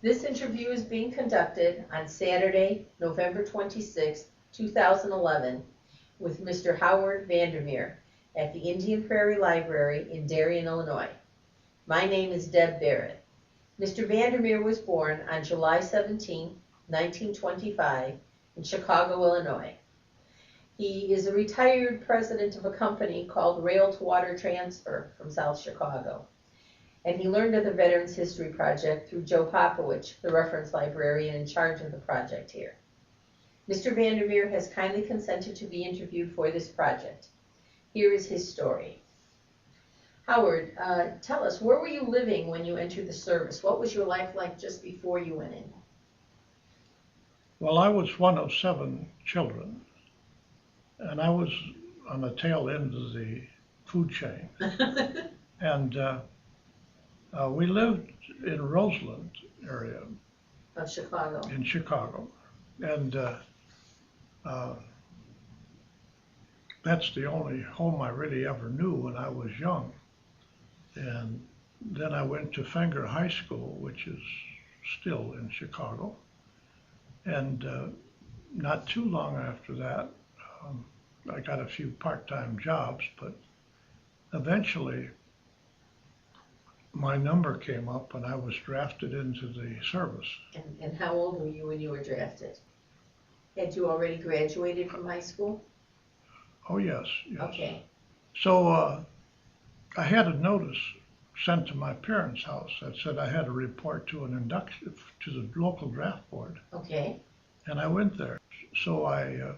This interview is being conducted on Saturday, November 26, 2011, with Mr. Howard Vander at the Indian Prairie Library in Darien, Illinois. My name is Deb Barrett. Mr. Vander was born on July 17, 1925, in Chicago, Illinois. He is a retired president of a company called Rail to Water Transfer from South Chicago. And he learned of the Veterans History Project through Joe Popowich, the reference librarian in charge of the project here. Mr. Vander has kindly consented to be interviewed for this project. Here is his story. Howard, tell us, where were you living when you entered the service? What was your life like just before you went in? Well, I was one of 7 children, and I was on the tail end of the food chain. And we lived in Roseland area. Of Chicago. In Chicago. And that's the only home I really ever knew when I was young. And then I went to Fenger High School, which is still in Chicago. And not too long after that, I got a few part-time jobs, but eventually my number came up and I was drafted into the service. And how old were you when you were drafted? Had you already graduated from high school? Oh, yes, yes. Okay. So I had a notice sent to my parents' house that said I had to report to an induction to the local draft board. Okay. And I went there. So I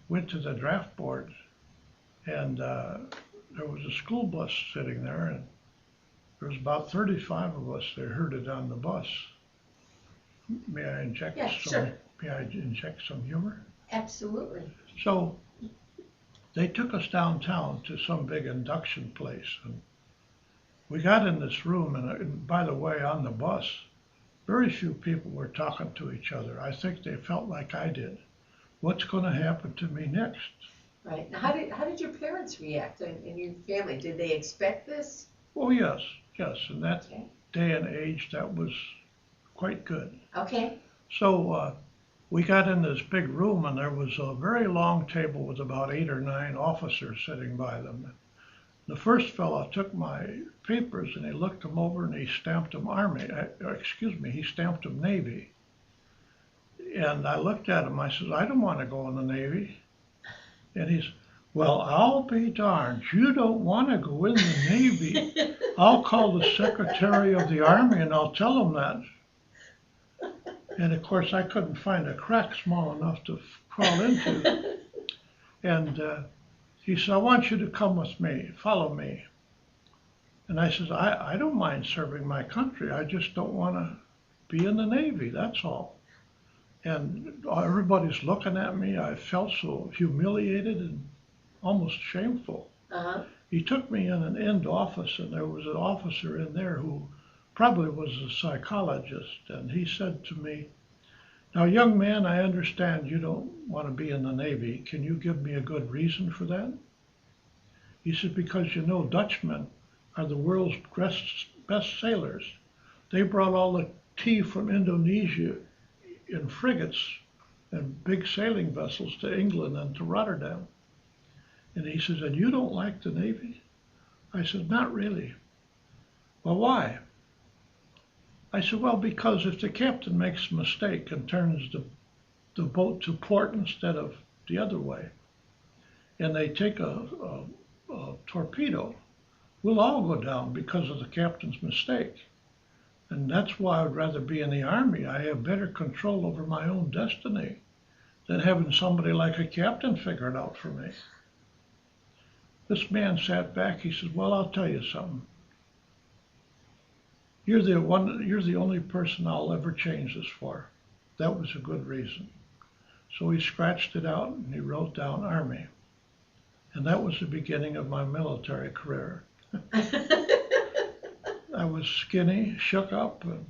went to the draft board, and there was a school bus sitting there, and there was about 35 of us that herded on the bus. May I inject May I inject some humor? Absolutely. So they took us downtown to some big induction place, and we got in this room, and by the way, on the bus, very few people were talking to each other. I think they felt like I did. What's going to happen to me next? Right. Now, how did your parents react in your family? Did they expect this? Oh, yes. In that day and age, that was quite good. Okay. So we got in this big room, and there was a very long table with about 8 or 9 officers sitting by them. The first fellow took my papers and he looked them over and he stamped them he stamped them Navy. And I looked at him, I said, I don't want to go in the Navy. And he said, well, I'll be darned, you don't want to go in the Navy. I'll call the Secretary of the Army and I'll tell him that. And of course I couldn't find a crack small enough to crawl into. And he said, I want you to come with me, follow me. And I said, I don't mind serving my country, I just don't want to be in the Navy, that's all. And everybody's looking at me, I felt so humiliated and almost shameful. Uh-huh. He took me in an end office, and there was an officer in there who probably was a psychologist, and he said to me, now, young man, I understand you don't want to be in the Navy. Can you give me a good reason for that? He said, because you know Dutchmen are the world's best sailors. They brought all the tea from Indonesia in frigates and big sailing vessels to England and to Rotterdam. And he says, and you don't like the Navy? I said, not really. Well, why? I said, well, because if the captain makes a mistake and turns the boat to port instead of the other way, and they take a torpedo, we'll all go down because of the captain's mistake. And that's why I'd rather be in the Army. I have better control over my own destiny than having somebody like a captain figure it out for me. This man sat back, he said, well, I'll tell you something. You're the only person I'll ever change this for. That was a good reason. So he scratched it out and he wrote down Army. And that was the beginning of my military career. I was skinny, shook up, and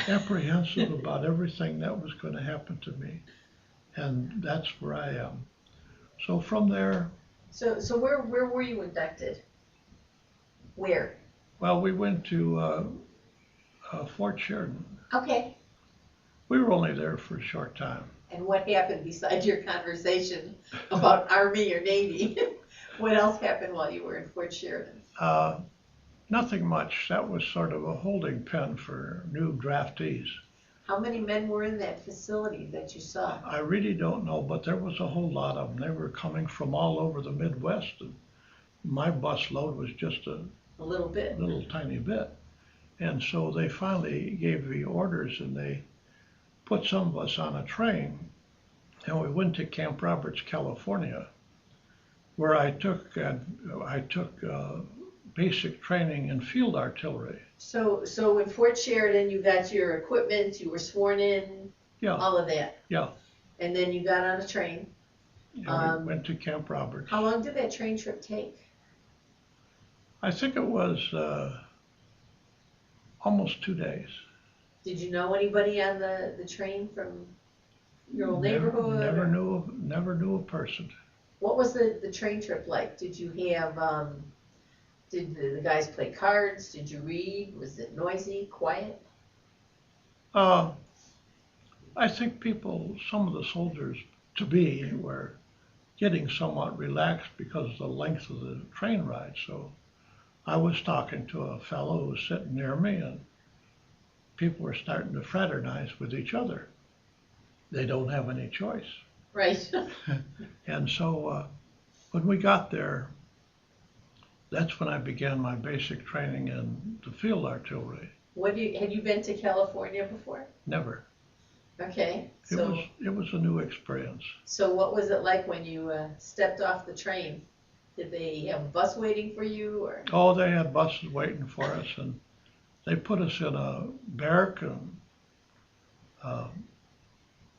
apprehensive about everything that was going to happen to me. And that's where I am. So from there... So where were you inducted? Where? Well, we went to Fort Sheridan. Okay. We were only there for a short time. And what happened besides your conversation about Army or Navy? What else happened while you were in Fort Sheridan? Nothing much. That was sort of a holding pen for new draftees. How many men were in that facility that you saw? I really don't know, but there was a whole lot of them. They were coming from all over the Midwest. And my bus load was just a little bit, little tiny bit. And so they finally gave the orders, and they put some of us on a train, and we went to Camp Roberts, California, where I took basic training in field artillery. So in Fort Sheridan, you got your equipment, you were sworn in, Yeah, all of that, yeah. and then you got on a train. And we went to Camp Roberts. How long did that train trip take? I think it was almost 2 days. Did you know anybody on the train from your old neighborhood? Never knew a person. What was the train trip like? Did you have, did the guys play cards? Did you read? Was it noisy, quiet? I think some of the soldiers to be, were getting somewhat relaxed because of the length of the train ride. So I was talking to a fellow who was sitting near me, and people were starting to fraternize with each other. They don't have any choice. Right. And so when we got there, that's when I began my basic training in the field artillery. Had you been to California before? Never. Okay. It was a new experience. So what was it like when you stepped off the train? Did they have a bus waiting for you, or? Oh, they had buses waiting for us, and they put us in a barrack, and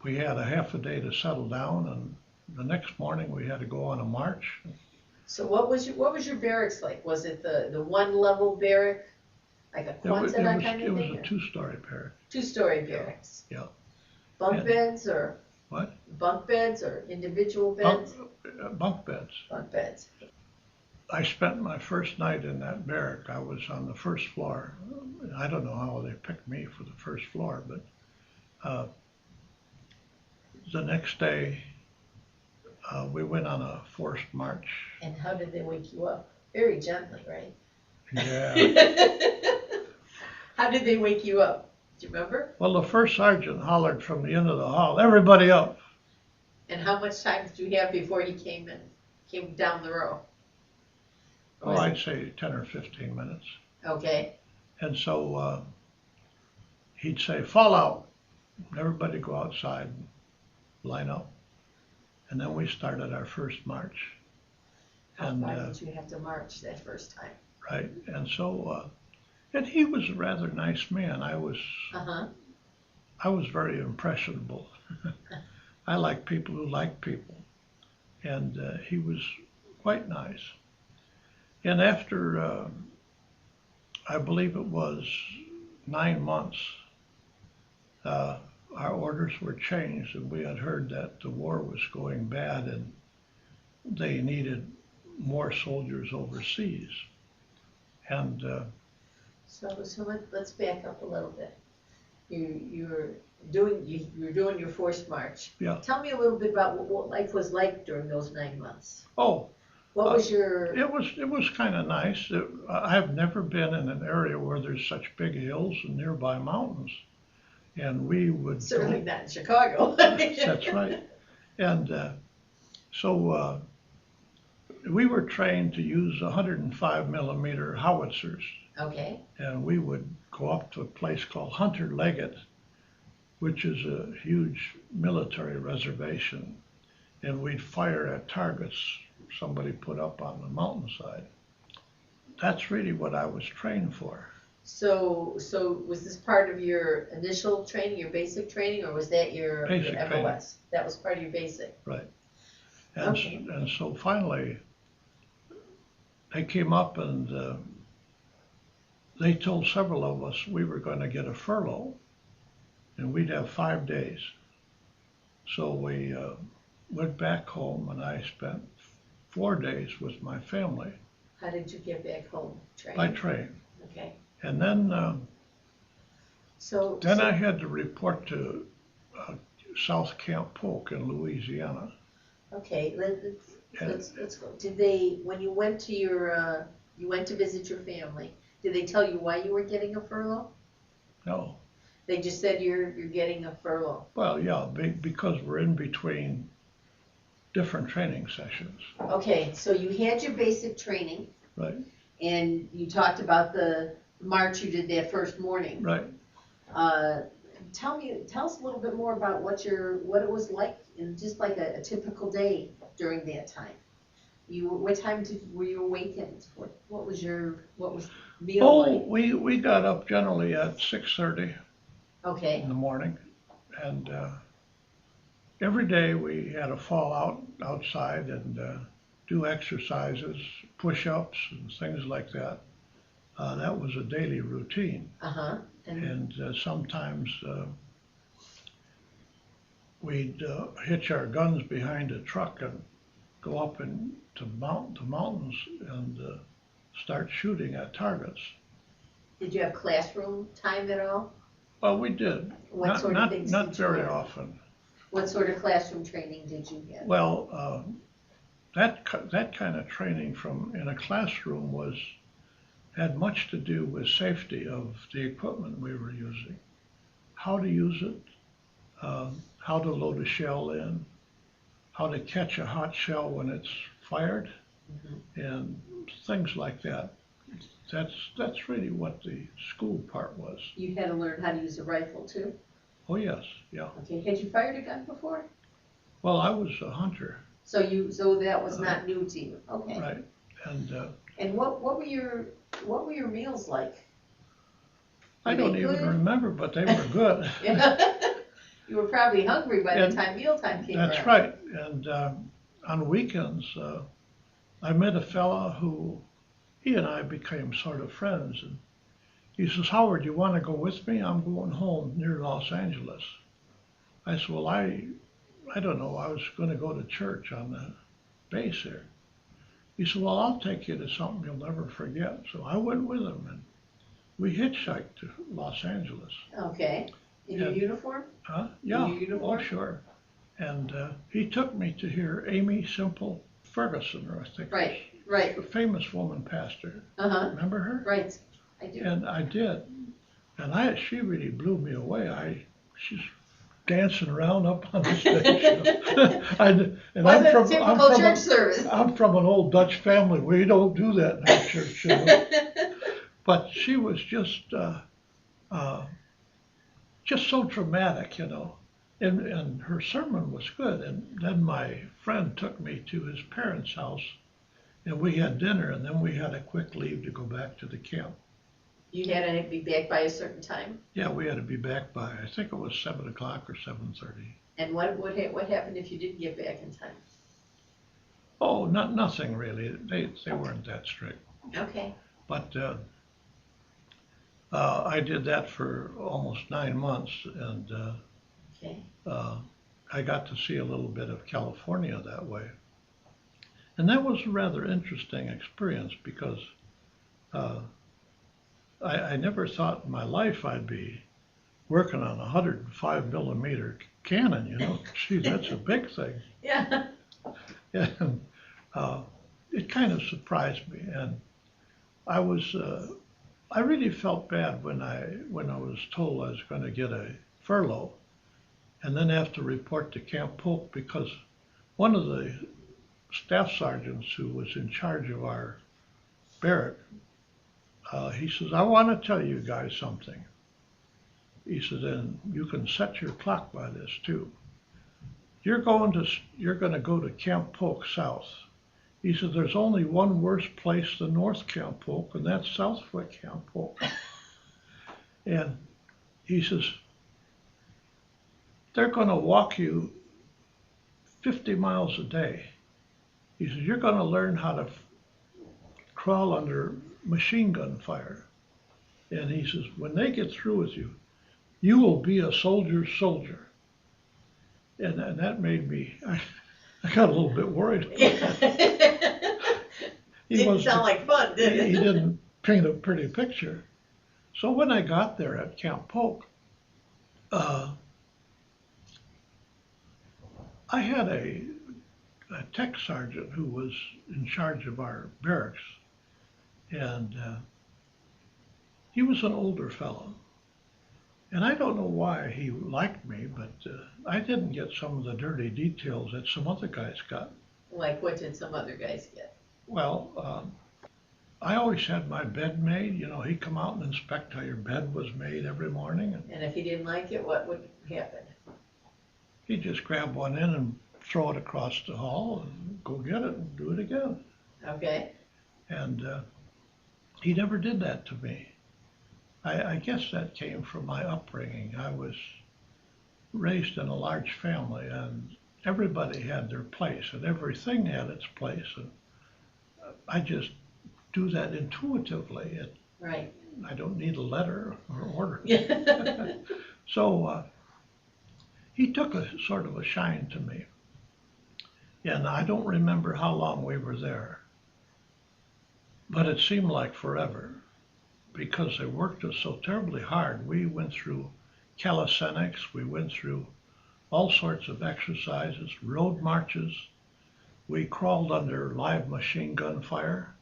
we had a half a day to settle down, and the next morning we had to go on a march. So what was your barracks like? Was it the one level barrack, like a Quonset kind of thing? It was a two-story barrack. Two-story barracks. Yeah. Bunk beds or? What? Bunk beds or individual beds? Bunk beds. Bunk beds. I spent my first night in that barrack. I was on the first floor. I don't know how they picked me for the first floor, but the next day we went on a forced march. And how did they wake you up? Very gently, right? Yeah. How did they wake you up? Do you remember? Well, the first sergeant hollered from the end of the hall, "Everybody up!" And how much time did you have before he came down the row? Oh, I'd say 10 or 15 minutes. Okay. And so he'd say, "Fall out. Everybody go outside and line up." And then we started our first march. How far did you have to march that first time? Right. And so, and he was a rather nice man. I was very impressionable. I like people who like people. And he was quite nice. And after, I believe it was 9 months, our orders were changed, and we had heard that the war was going bad and they needed more soldiers overseas. And so let's back up a little bit. You were doing your forced march. Yeah. Tell me a little bit about what life was like during those 9 months. Oh, what was your? It was kind of nice. I've never been in an area where there's such big hills and nearby mountains, and we would certainly not in Chicago. That's right. And so we were trained to use 105 millimeter howitzers. Okay. And we would go up to a place called Hunter Leggett, which is a huge military reservation, and we'd fire at targets somebody put up on the mountainside. That's really what I was trained for. So was this part of your initial training, your basic training, or was that your Basic MOS? training. That was part of your basic. Right. And, okay. And so finally, they came up and they told several of us we were going to get a furlough, and we'd have 5 days. So we went back home, and I spent 4 days with my family. How did you get back home? Train? By train. Okay. And then Then I had to report to South Camp Polk in Louisiana. Okay, let's go. Did they, when you went to you went to visit your family, did they tell you why you were getting a furlough? No. They just said you're getting a furlough. Well, yeah, because we're in between different training sessions. Okay, so you had your basic training. Right. And you talked about the march you did that first morning. Right. Tell us a little bit more about what it was like in just like a typical day during that time. What time were you awakened? What was meal like? We got up generally at 6:30 Okay. in the morning, and every day we had to fall outside and do exercises, push-ups and things like that. That was a daily routine. Uh-huh. And sometimes we'd hitch our guns behind a truck and go up into the mountains and start shooting at targets. Did you have classroom time at all? Well, we did. What sort of things not did you very learn? often. What sort of classroom training did you get? Well, that kind of training in a classroom had much to do with safety of the equipment we were using, how to use it, how to load a shell in, how to catch a hot shell when it's fired, and things like that. That's really what the school part was. You had to learn how to use a rifle too? Oh yes, yeah. Okay, had you fired a gun before? Well, I was a hunter. So that was not new to you, okay. Right, And what were your meals like? I don't even remember, but they were good. You were probably hungry by the time mealtime came around. That's right, and on weekends, I met a fella who, he and I became sort of friends, and he says, "Howard, you want to go with me? I'm going home near Los Angeles." I said, "Well, I don't know. I was going to go to church on the base here." He said, "Well, I'll take you to something you'll never forget." So I went with him, and we hitchhiked to Los Angeles. Okay. In your uniform? Huh? Yeah. In your uniform? Oh, sure. And he took me to hear Amy Semple Ferguson, or I think. Right. A famous woman pastor. Uh-huh. Remember her? Right. I do. And I did. And she really blew me away. She's dancing around up on the stage. Wasn't a typical church service. I'm from an old Dutch family. We don't do that in our church. You know? But she was just so dramatic, you know. And her sermon was good. And then my friend took me to his parents' house, and we had dinner, and then we had a quick leave to go back to the camp. You had to be back by a certain time? Yeah, we had to be back by, I think it was 7 o'clock or 7:30. And what happened if you didn't get back in time? Oh, nothing really. They weren't that strict. Okay. But I did that for almost 9 months, and Okay. I got to see a little bit of California that way. And that was a rather interesting experience because I never thought in my life I'd be working on a 105 millimeter cannon, you know. Gee, that's a big thing. Yeah. And it kind of surprised me. And I really felt bad when I was told I was going to get a furlough and then have to report to Camp Polk, because one of the staff sergeants who was in charge of our barrack, he says, "I want to tell you guys something." He says, "and you can set your clock by this too. You're going to go to Camp Polk South." He said, "There's only one worse place than North Camp Polk, and that's Southwick Camp Polk." And he says, "They're going to walk you 50 miles a day." He says, "You're going to learn how to crawl under machine gun fire." And he says, "When they get through with you, you will be a soldier's soldier." And that made me, I got a little bit worried. Didn't sound like fun, did it? He didn't paint a pretty picture. So when I got there at Camp Polk, Uh, I had a tech sergeant who was in charge of our barracks, and he was an older fellow. And I don't know why he liked me, but I didn't get some of the dirty details that some other guys got. Like what did some other guys get? Well, I always had my bed made. You know, he'd come out and inspect how your bed was made every morning. And if he didn't like it, what would happen? He'd just grab one in and throw it across the hall and go get it and do it again. Okay. And he never did that to me. I guess that came from my upbringing. I was raised in a large family, and everybody had their place, and everything had its place. And I just do that intuitively. Right. I don't need a letter or order. Yeah. So he took a sort of a shine to me. And I don't remember how long we were there, but it seemed like forever because they worked us so terribly hard. We went through calisthenics, we went through all sorts of exercises, road marches. We crawled under live machine gun fire.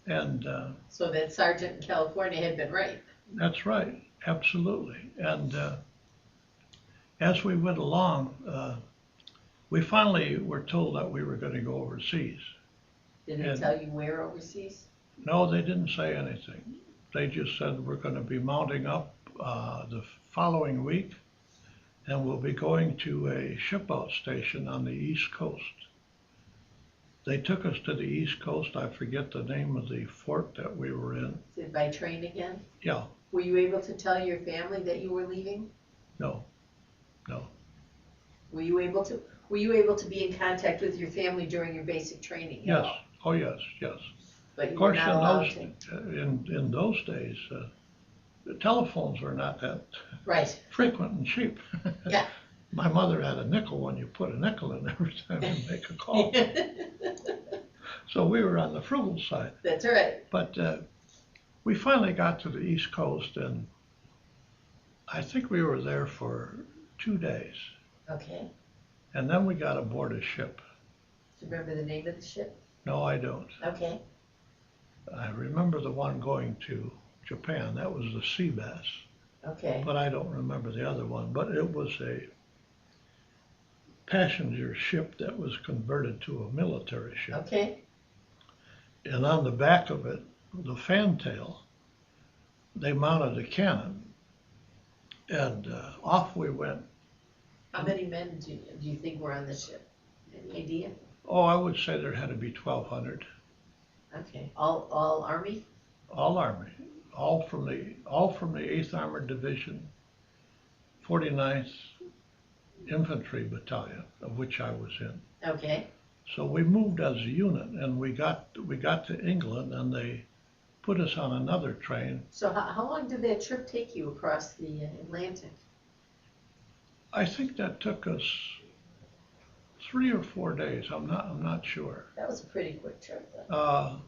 And So that sergeant in California had been right. that's right, absolutely. And as we went along, we finally were told that we were going to go overseas. Did they tell you where overseas? No, they didn't say anything. They just said we're going to be mounting up the following week, and we'll be going to a ship-out station on the East Coast. They took us to the East Coast. I forget the name of the fort that we were in. Did by train again? Yeah. Were you able to tell your family that you were leaving? No. Were you able to be in contact with your family during your basic training? Yes. Oh, yes. But you Of were course, not allowed to. in those days, the telephones were not that Right. frequent and cheap. Yeah. My mother had a nickel when you put a nickel in every time you make a call. So we were on the frugal side. That's right. But we finally got to the East Coast, and I think we were there for 2 days. Okay. And then we got aboard a ship. Do you remember the name of the ship? No, I don't. Okay. I remember the one going to Japan. That was the Sea Bass. Okay. But I don't remember the other one. But it was a passenger ship that was converted to a military ship. Okay. And on the back of it, the fantail, they mounted a cannon. And off we went. How many men do you think were on the ship? Any idea? Oh, I would say there had to be 1,200. Okay. All Army? All Army, all from the 8th Armored Division, 49th Infantry Battalion, of which I was in. Okay. So we moved as a unit, and we got to England, and they put us on another train. So how long did that trip take you across the Atlantic? I think that took us 3 or 4 days. I'm not sure. That was a pretty quick trip, though.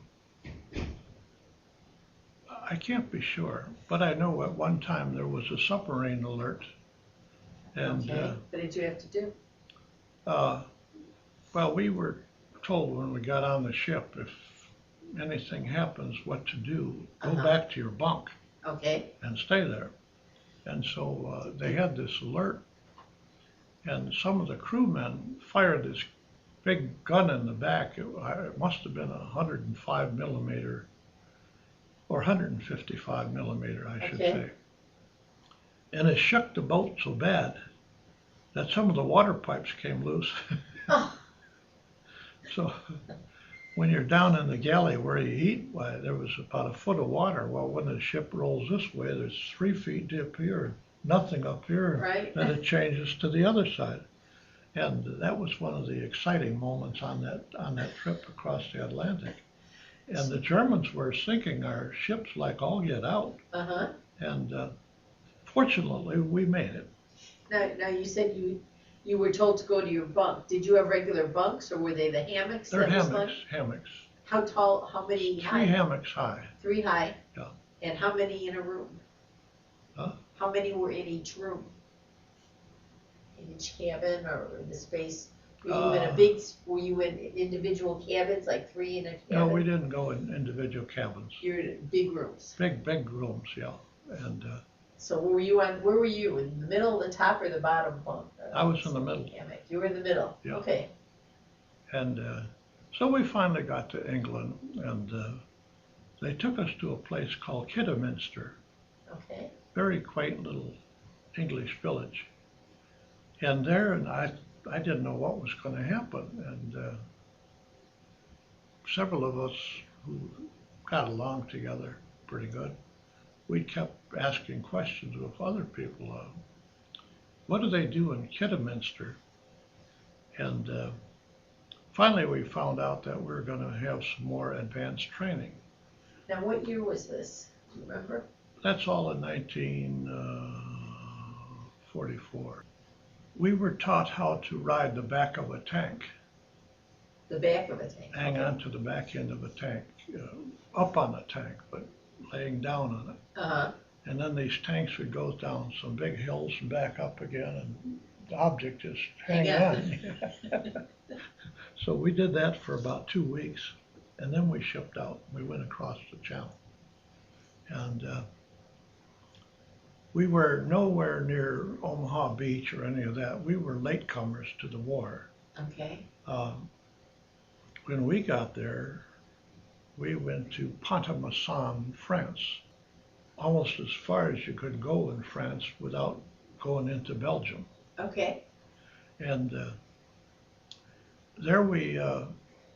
I can't be sure, but I know at one time there was a submarine alert. And Okay. What did you have to do? well, we were told when we got on the ship, if anything happens, what to do. Go back to your bunk Okay. and stay there. And so they had this alert, and some of the crewmen fired this big gun in the back. It must have been a 105 millimeter or 155 millimeter, I should say. And it shook the boat so bad that some of the water pipes came loose. Oh. So when you're down in the galley where you eat, why, there was about a foot of water. Well, when the ship rolls this way, there's 3 feet up here, nothing up here. Right. Then it changes to the other side. And that was one of the exciting moments on that trip across the Atlantic. And the Germans were sinking our ships like all get out. And fortunately, we made it. Now you said you were told to go to your bunk. Did you have regular bunks, or were they the hammocks? They're hammocks. How tall? How many? 3 hammocks high. 3 high. Yeah. And how many in a room? Huh? How many were in each room? in each cabin or in the space? Were you in a big, were you in individual cabins, like 3 in a cabin? No, we didn't go in individual cabins. You're in big rooms. Big rooms, yeah. And So where were you, in the middle, the top, or the bottom bunk? I was in the middle. Hammock. You were in the middle? Yeah. Okay. And so we finally got to England, and they took us to a place called Kidderminster. Okay. Very quaint little English village. And there, and I didn't know what was going to happen. And several of us who got along together pretty good, we kept asking questions of other people. What do they do in Kidderminster? And finally we found out that we were going to have some more advanced training. Now, what year was this? Do you remember? That's all in 1944. We were taught how to ride the back of a tank. The back of a tank. Hang on to the back end of a tank, up on the tank, but laying down on it. Uh-huh. And then these tanks would go down some big hills and back up again, and the object just hang on. So we did that for about 2 weeks, and then we shipped out. We went across the channel. And we were nowhere near Omaha Beach or any of that. We were latecomers to the war. Okay. When we got there, we went to Pont-à-Mousson, France, almost as far as you could go in France without going into Belgium. Okay. And there we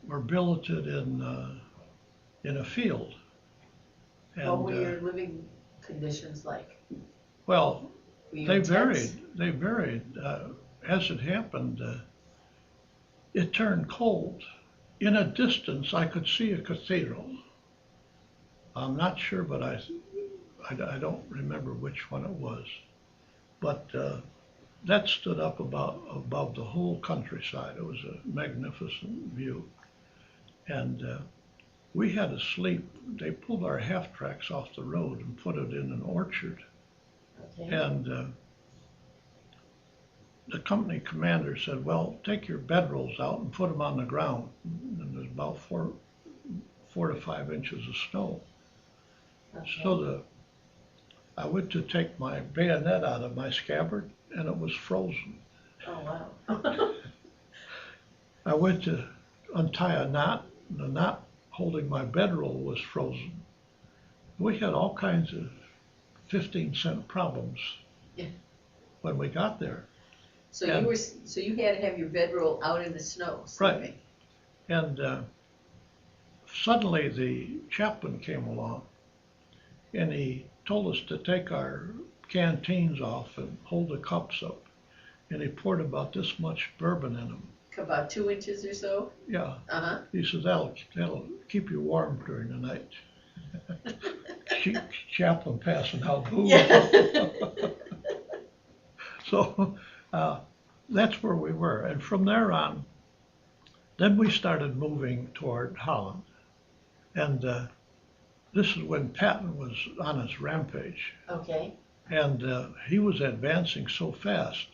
were billeted in a field. And, what were your living conditions like? Well, Were you they in varied. tents? They varied. As it happened, it turned cold. In a distance, I could see a cathedral. I'm not sure, but I don't remember which one it was. But that stood up above the whole countryside. It was a magnificent view. And we had to sleep. They pulled our half-tracks off the road and put it in an orchard. Okay. And the company commander said, well, take your bedrolls out and put them on the ground. And there's about 4 to 5 inches of snow. Okay. So I went to take my bayonet out of my scabbard, and it was frozen. Oh, wow. I went to untie a knot, and the knot holding my bedroll was frozen. We had all kinds of 15-cent problems when we got there. So you had to have your bedroll out in the snow, sleeping. Right. And suddenly the chaplain came along, and he told us to take our canteens off and hold the cups up. And he poured about this much bourbon in them. About 2 inches or so? Yeah. Uh-huh. He said, that'll keep you warm during the night. Chaplain passing out booze. Yeah. So that's where we were. And from there on, then we started moving toward Holland. And this is when Patton was on his rampage. Okay. And he was advancing so fast,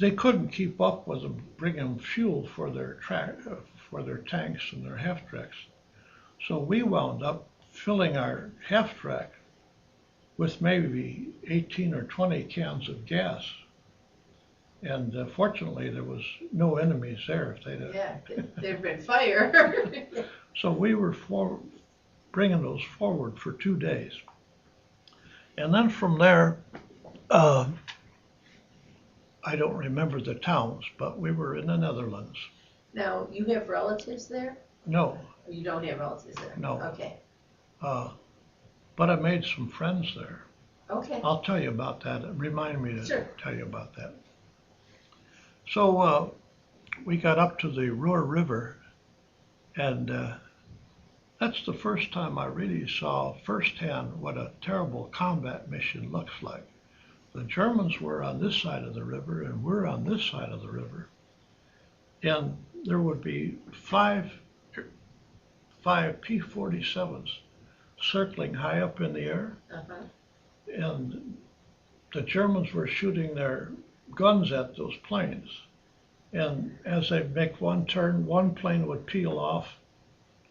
they couldn't keep up with them bringing fuel for their tanks and their half-tracks. So we wound up filling our half-track with maybe 18 or 20 cans of gas. And fortunately, there was no enemies there. If they'd there'd been fire. So we were bringing those forward for 2 days. And then from there, I don't remember the towns, but we were in the Netherlands. Now, you have relatives there? No. Or you don't have relatives there? No. Okay. But I made some friends there. Okay. I'll tell you about that. Remind me to Sure. tell you about that. So we got up to the Ruhr River, and that's the first time I really saw firsthand what a terrible combat mission looks like. The Germans were on this side of the river, and we're on this side of the river. And there would be five P-47s circling high up in the air. Uh-huh. And the Germans were shooting their guns at those planes. And as they make one turn, one plane would peel off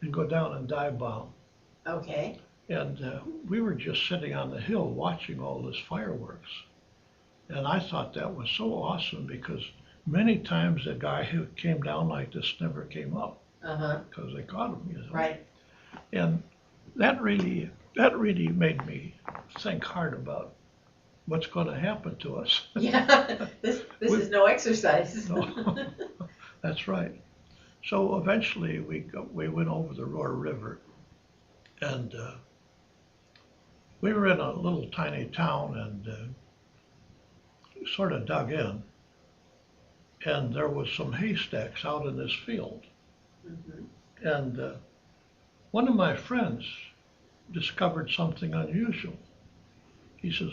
and go down and dive bomb. Okay. And we were just sitting on the hill watching all this fireworks. And I thought that was so awesome because many times a guy who came down like this never came up because they caught him, you know. Right. And that really made me think hard about what's going to happen to us. Yeah. This is no exercise. No, that's right. So eventually we went over the Roar River, and we were in a little tiny town and sort of dug in, and there was some haystacks out in this field. Mm-hmm. And one of my friends discovered something unusual. He says,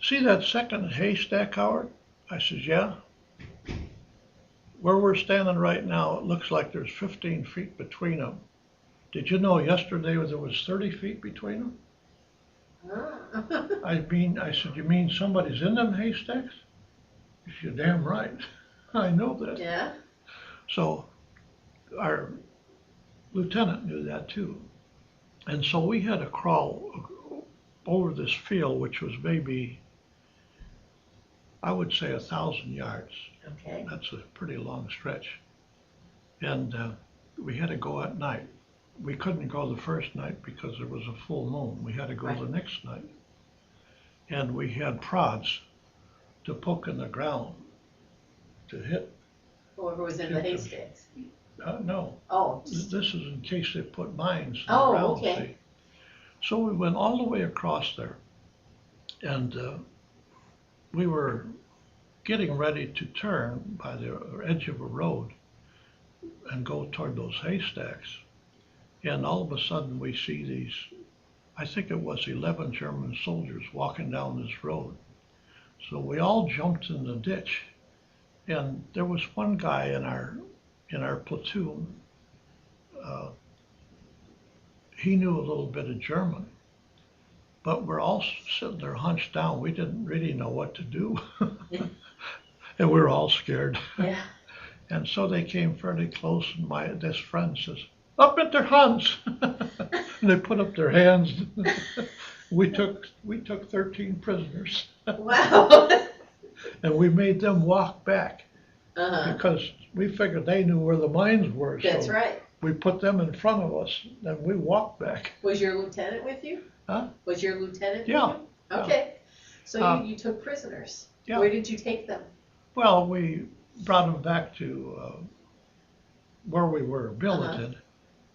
"See that second haystack, Howard?" I says, "Yeah." "Where we're standing right now, it looks like there's 15 feet between them. Did you know yesterday there was 30 feet between them?" I said, "You mean somebody's in them haystacks?" He said, "You're damn right. I know that." Yeah. So our lieutenant knew that too. And so we had to crawl over this field, which was maybe, I would say, 1,000 yards. Okay. That's a pretty long stretch. And we had to go at night. We couldn't go the first night because there was a full moon. We had to go the next night. And we had prods to poke in the ground to hit. Whoever was in the haystacks. No. Oh. This is in case they put mines in the Oh, ground. okay. See? So we went all the way across there, and we were getting ready to turn by the edge of a road and go toward those haystacks. And all of a sudden we see these, I think it was 11 German soldiers walking down this road. So we all jumped in the ditch, and there was one guy in our platoon. He knew a little bit of German, but we're all sitting there hunched down. We didn't really know what to do. And we were all scared. Yeah. And so they came fairly close, and this friend says, "Up at their hands." And they put up their hands. We took 13 prisoners. Wow. And we made them walk back Uh-huh. because we figured they knew where the mines were. That's so right. we put them in front of us, and we walked back. Was your lieutenant with you? Huh? Was your lieutenant Yeah. with you? Okay. So you took prisoners. Yeah. Where did you take them? Well, we brought them back to where we were billeted.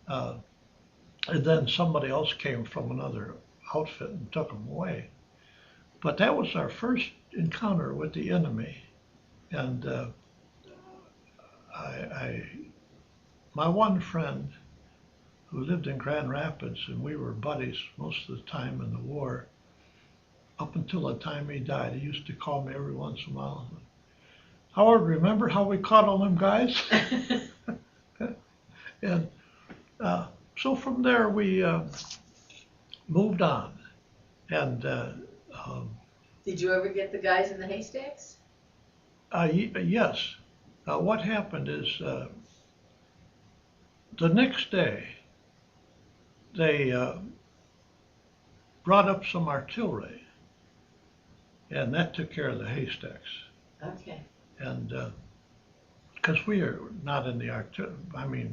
And then somebody else came from another outfit and took them away. But that was our first encounter with the enemy. And my one friend who lived in Grand Rapids, and we were buddies most of the time in the war, up until the time he died, he used to call me every once in a while. "Howard, remember how we caught all them guys?" And so from there we moved on. And Did you ever get the guys in the haystacks? yes, what happened is the next day they brought up some artillery, and that took care of the haystacks. Okay. And because we are not in the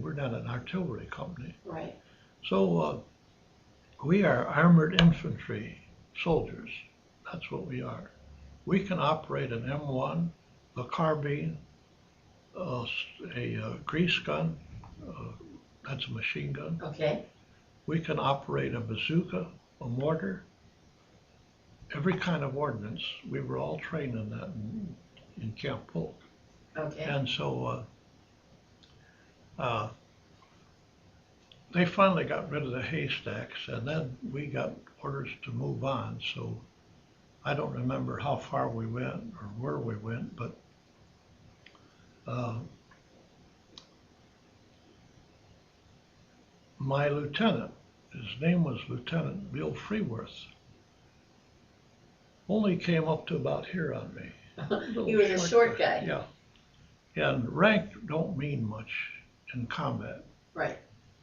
we're not an artillery company. Right. So we are armored infantry soldiers. That's what we are. We can operate an M1, a carbine, a grease gun, that's a machine gun. Okay. We can operate a bazooka, a mortar, every kind of ordnance. We were all trained in that in Camp Polk. Okay. And so they finally got rid of the haystacks, and then we got orders to move on. So I don't remember how far we went or where we went, but my lieutenant, his name was Lieutenant Bill Freeworth, only came up to about here on me. He was a short guy. Yeah. And rank don't mean much in combat. Right.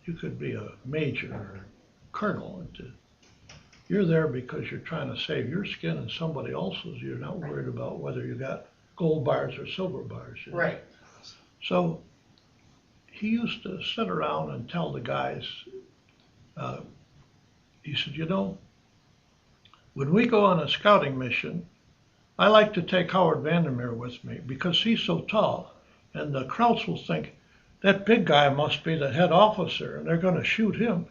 You could be a major or a colonel. You're there because you're trying to save your skin and somebody else's. You're not worried about whether you got gold bars or silver bars. You know? Right. So he used to sit around and tell the guys, he said, you know, when we go on a scouting mission, I like to take Howard Vander with me because he's so tall. And the Krauts will think, that big guy must be the head officer, and they're going to shoot him.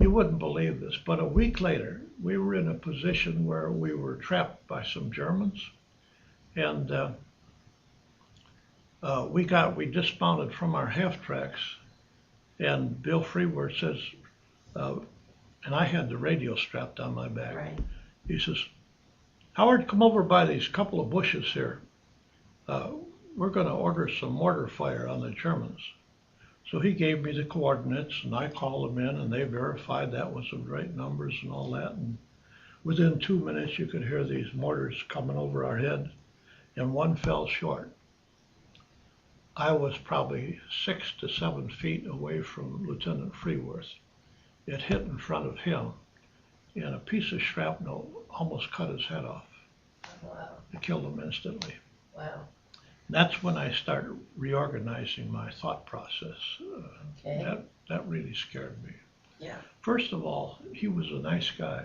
You wouldn't believe this, but a week later, we were in a position where we were trapped by some Germans, and we dismounted from our half-tracks, and Bill Freeworth says, and I had the radio strapped on my back. Right. He says, Howard, come over by these couple of bushes here. We're going to order some mortar fire on the Germans. So he gave me the coordinates, and I called them in, and they verified that was the right numbers and all that. And within 2 minutes, you could hear these mortars coming over our head, and one fell short. I was probably 6 to 7 feet away from Lieutenant Freeworth. It hit in front of him, and a piece of shrapnel almost cut his head off. Wow. It killed him instantly. Wow. That's when I started reorganizing my thought process. Okay. That really scared me. Yeah. First of all, he was a nice guy.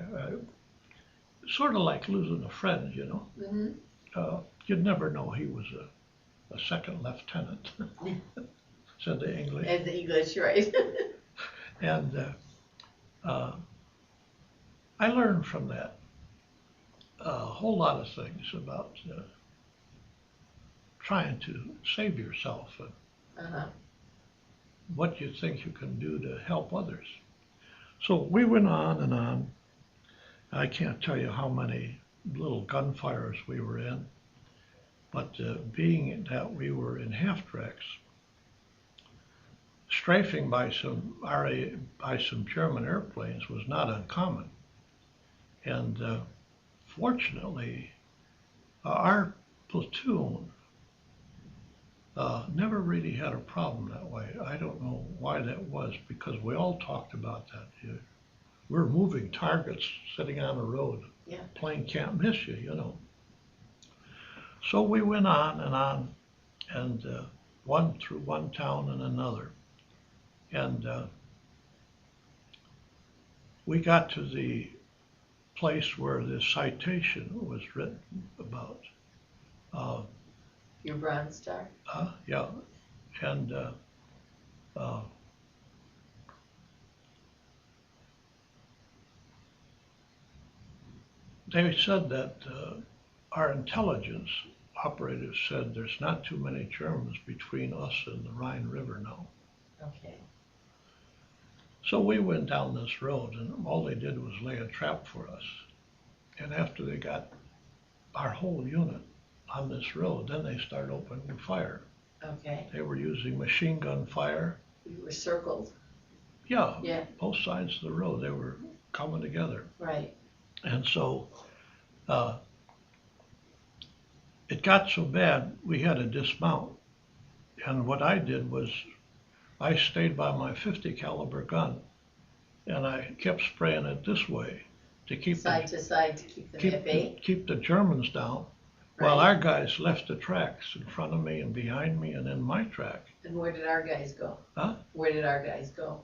Sort of like losing a friend, you know. Mm-hmm. You'd never know he was a second lieutenant, said the English. As the English, right. And I learned from that a whole lot of things about trying to save yourself and what you think you can do to help others. So we went on and on. I can't tell you how many little gunfires we were in, but being that we were in half-tracks, strafing by some German airplanes was not uncommon. And fortunately, our platoon never really had a problem that way. I don't know why that was, because we all talked about that. We're moving targets sitting on a road. Yeah. Plane can't miss you, you know. So we went on, and one through one town and another. And we got to the place where this citation was written about. Your Bronze Star? Yeah. And they said that our intelligence operatives said there's not too many Germans between us and the Rhine River now. Okay. So we went down this road, and all they did was lay a trap for us. And after they got our whole unit on this road, then they started opening fire. Okay. They were using machine gun fire. You were circled. Yeah, Yeah. both sides of the road, they were coming together. Right. And so it got so bad, we had to dismount. And what I did was I stayed by my 50 caliber gun, and I kept spraying it this way to keep Side to side to keep them at bay. keep the Germans down, while our guys left the tracks in front of me and behind me and in my track. And where did our guys go? Huh? Where did our guys go?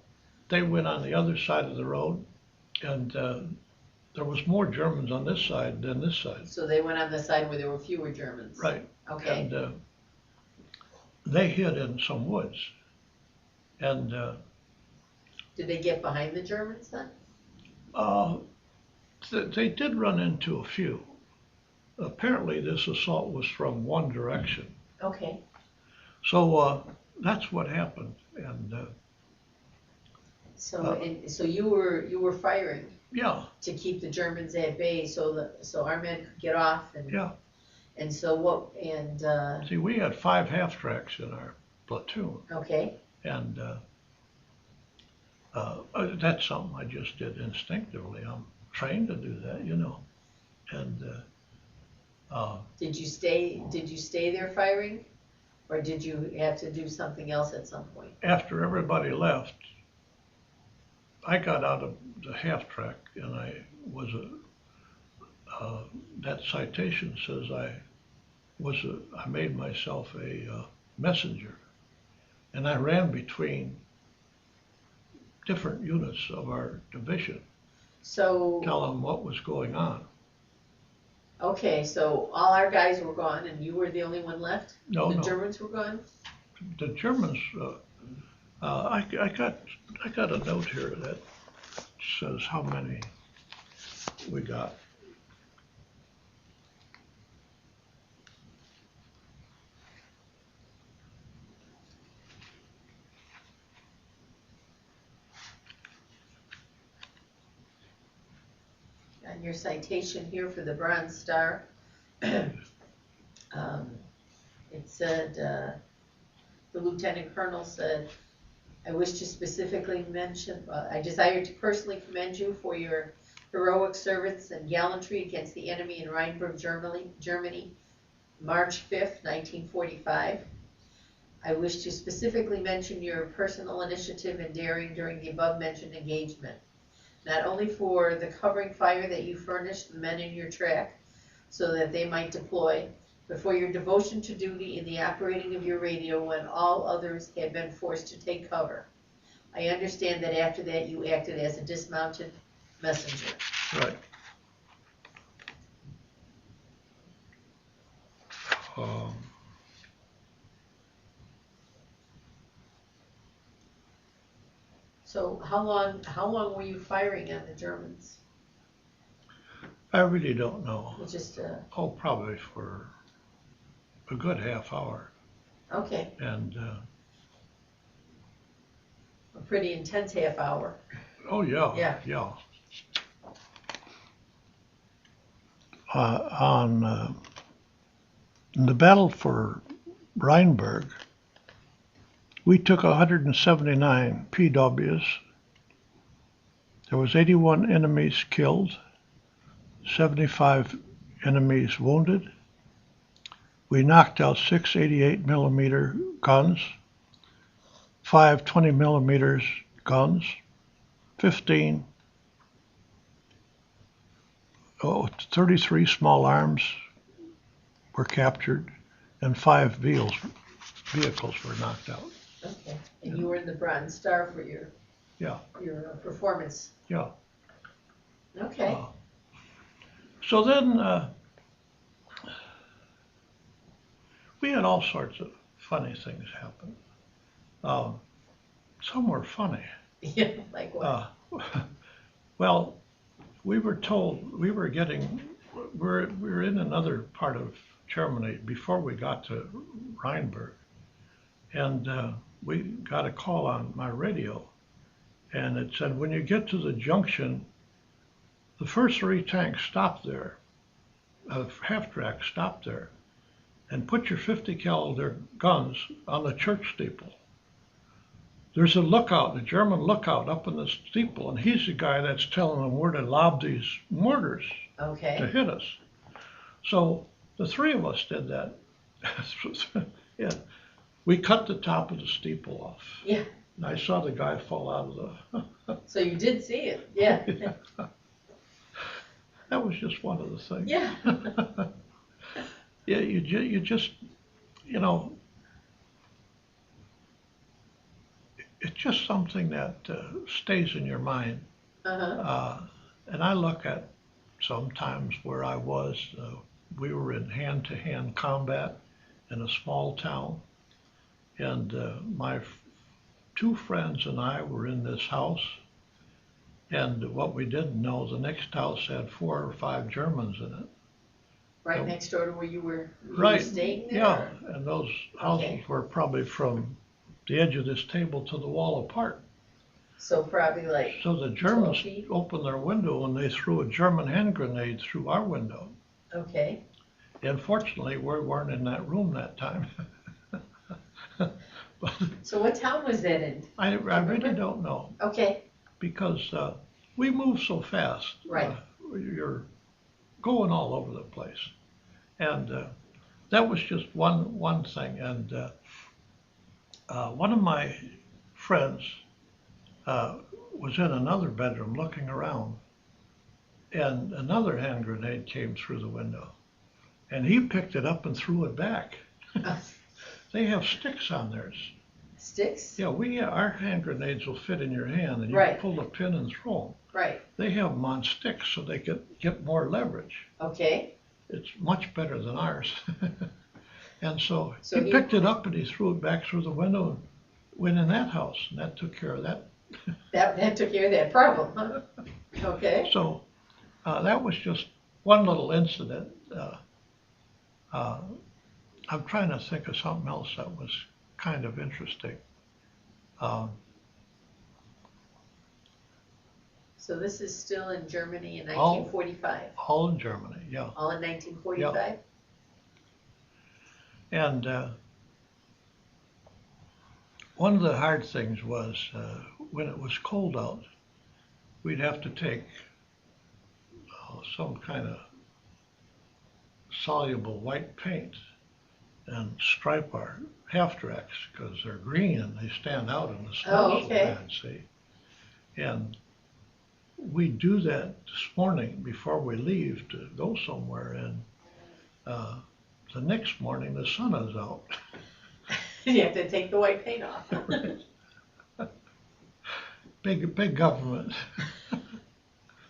They went on the other side of the road, and there was more Germans on this side than this side. So they went on the side where there were fewer Germans. Right. Okay. And they hid in some woods. And did they get behind the Germans then? they did run into a few. Apparently this assault was from one direction. Okay. So that's what happened. And so you were firing yeah, to keep the Germans at bay, so our men could get off. And yeah. And so what? And See, we had 5 half-tracks in our platoon. okay. And that's something I just did instinctively. I'm trained to do that, you know. And Did you stay there firing? Or did you have to do something else at some point? after everybody left, I got out of the half track, and I was that citation says I made myself a messenger, and I ran between different units of our division, So, tell them what was going on. okay, so all our guys were gone and you were the only one left? No, The no. Germans were gone? The Germans, I got a note here that says how many we got. On your citation here for the Bronze Star, it said, the lieutenant colonel said, I wish to specifically mention, I desire to personally commend you for your heroic service and gallantry against the enemy in Rheinberg, Germany, March 5th, 1945. I wish to specifically mention your personal initiative and daring during the above-mentioned engagement, not only for the covering fire that you furnished the men in your track so that they might deploy, but for your devotion to duty in the operating of your radio when all others had been forced to take cover. I understand that after that you acted as a dismounted messenger. Right. Um, So how long were you firing on the Germans? I really don't know. Just Oh, probably for a good half hour. okay, And a pretty intense half hour. oh yeah, Yeah. yeah. On in the battle for Rheinberg, we took 179 PWs. There was 81 enemies killed, 75 enemies wounded. We knocked out 6 88 millimeter guns, 5 20 millimeters guns, 15 33 small arms were captured, and 5 vehicles were knocked out. Okay, and you were in the Bronze Star for your performance. Yeah. Okay. So then we had all sorts of funny things happen. Some were funny. Yeah, like what? Well, we were told we were in another part of Germany before we got to Rheinberg, and we got a call on my radio, and it said, when you get to the junction, the first 3 tanks stop there, half-track stop there, and put your 50 caliber guns on the church steeple. There's a lookout, a German lookout up in the steeple, and he's the guy that's telling them where to lob these mortars to hit us. So the 3 of us did that. Yeah. We cut the top of the steeple off. Yeah. And I saw the guy fall out of the... So you did see it, yeah. Yeah. That was just one of the things. Yeah. Yeah, you just, you know, it's just something that stays in your mind. And I look at sometimes where I was, we were in hand-to-hand combat in a small town, and my 2 friends and I were in this house, and what we didn't know, the next house had 4 or 5 Germans in it. Right next door to where you were staying there? Yeah, and those houses were probably from the edge of this table to the wall apart. So probably like So the Germans opened their window and they threw a German hand grenade through our window. Okay. And fortunately, we weren't in that room that time. But so what town was that in? I really don't know. Okay. Because we move so fast. Right. You're going all over the place. And that was just one thing. And one of my friends was in another bedroom looking around, and another hand grenade came through the window. And he picked it up and threw it back. They have sticks on theirs. Sticks? Yeah, our hand grenades will fit in your hand, and you Right. pull the pin and throw them. Right. They have them on sticks so they could get more leverage. Okay. It's much better than ours. And so So he picked it up and he threw it back through the window and went in that house, and that took care of that. That took care of that problem, huh? Okay. So that was just one little incident. I'm trying to think of something else that was kind of interesting. So this is still in Germany in All- 1945? All in Germany, yeah. All in 1945? And one of the hard things was when it was cold out, we'd have to take some kind of soluble white paint and stripe our half tracks because they're green and they stand out in the snow Oh, so okay. bad, see? And we do that this morning before we leave to go somewhere, and the next morning the sun is out. You have to take the white paint off. Big government.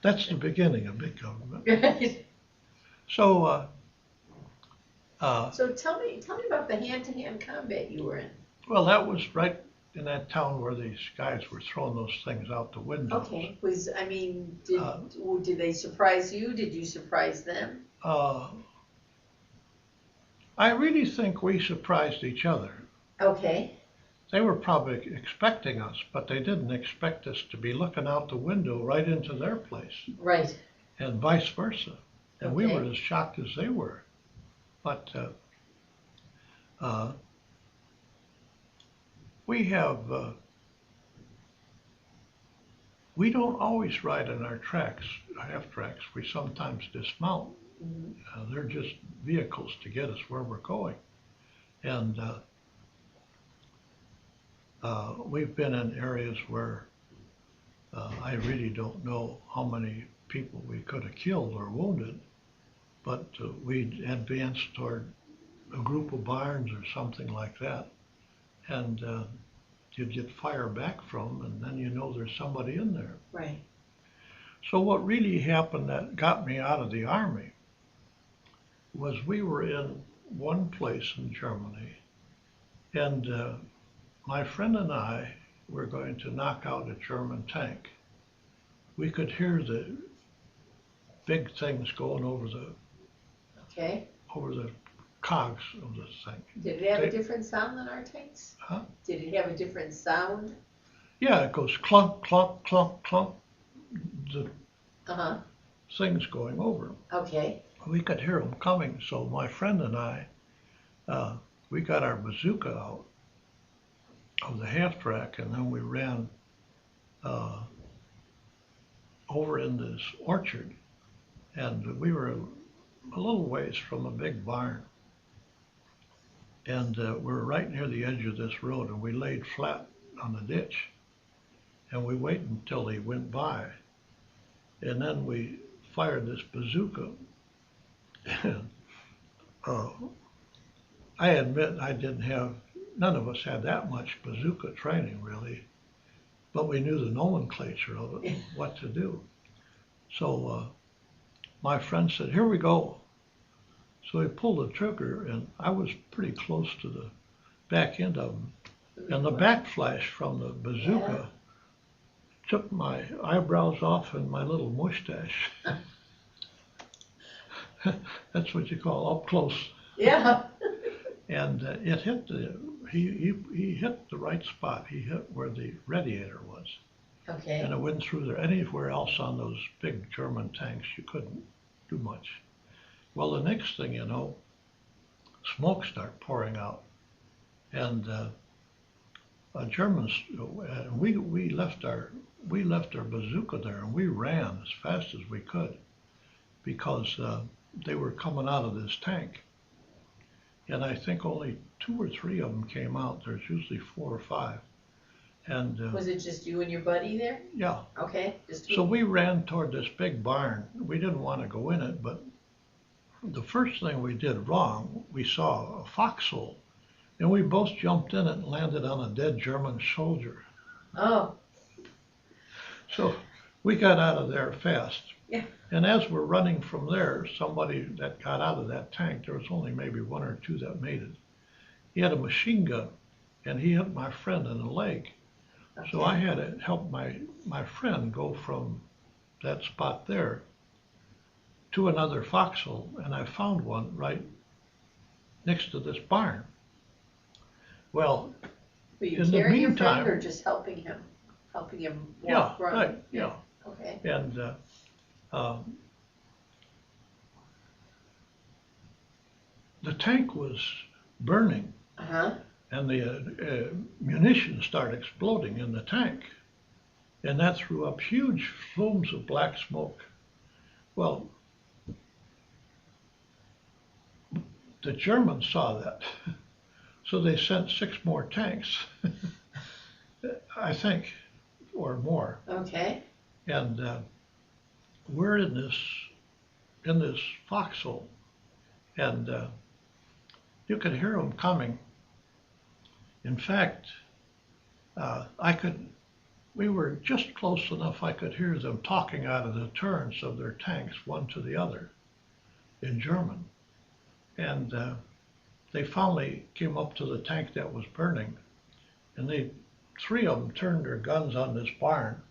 That's the beginning of big government. Right. So, So tell me about the hand-to-hand combat you were in. well, that was right in that town where these guys were throwing those things out the windows. Okay. Did they surprise you? Did you surprise them? I really think we surprised each other. Okay. They were probably expecting us, but they didn't expect us to be looking out the window right into their place, Right. and vice versa. And we Okay. were as shocked as they were. But we don't always ride on our tracks, half tracks. We sometimes dismount. Mhm. They're just vehicles to get us where we're going. And we've been in areas where I really don't know how many people we could have killed or wounded, but we advanced toward a group of barns or something like that, and you'd get fire back from, and then you know there's somebody in there. Right. So what really happened that got me out of the Army was we were in one place in Germany, and my friend and I were going to knock out a German tank. We could hear the big things going over the Okay. cogs of the thing. Did it have a different sound than our tanks? Huh? Did it have a different sound? Yeah, it goes clunk, clunk, clunk, clunk, the Uh-huh. things going over. Okay. We could hear them coming, so my friend and I, we got our bazooka out of the half track, and then we ran over in this orchard, and we were a little ways from a big barn, and we were right near the edge of this road, and we laid flat on the ditch, and we waited until he went by, and then we fired this bazooka. And I admit none of us had that much bazooka training really, but we knew the nomenclature of it, what to do. So my friend said, "Here we go." So he pulled the trigger, and I was pretty close to the back end of him. And the backflash from the bazooka took my eyebrows off and my little mustache. That's what you call up close. Yeah. And it hit he hit the right spot. He hit where the radiator was. Okay. And it went through there. Anywhere else on those big German tanks, you couldn't do much. Well, the next thing you know, smoke started pouring out. And Germans, we left our bazooka there, and we ran as fast as we could. because they were coming out of this tank. And I think only 2 or 3 of them came out. There's usually 4 or 5. And Was it just you and your buddy there? yeah, Okay, just so we ran toward this big barn. We didn't want to go in it, but the first thing we did wrong, we saw a foxhole, and we both jumped in it and landed on a dead German soldier. Oh, So we got out of there fast. yeah. And as we're running from there, somebody that got out of that tank, there was only maybe 1 or 2 that made it. He had a machine gun, and he hit my friend in the leg. Okay. So I had to help my friend go from that spot there to another foxhole, and I found one right next to this barn. Well, Were you in the carrying your friend meantime- or just helping him? Helping him yeah, walk, run? right, yeah. Okay. And the tank was burning, Uh-huh. and the munitions started exploding in the tank, and that threw up huge plumes of black smoke. Well, the Germans saw that, so they sent 6 more tanks, I think, or more. Okay. And we're in this foxhole, and you could hear them coming. In fact, we were just close enough I could hear them talking out of the turrets of their tanks, one to the other, in German. And they finally came up to the tank that was burning, and 3 of them turned their guns on this barn,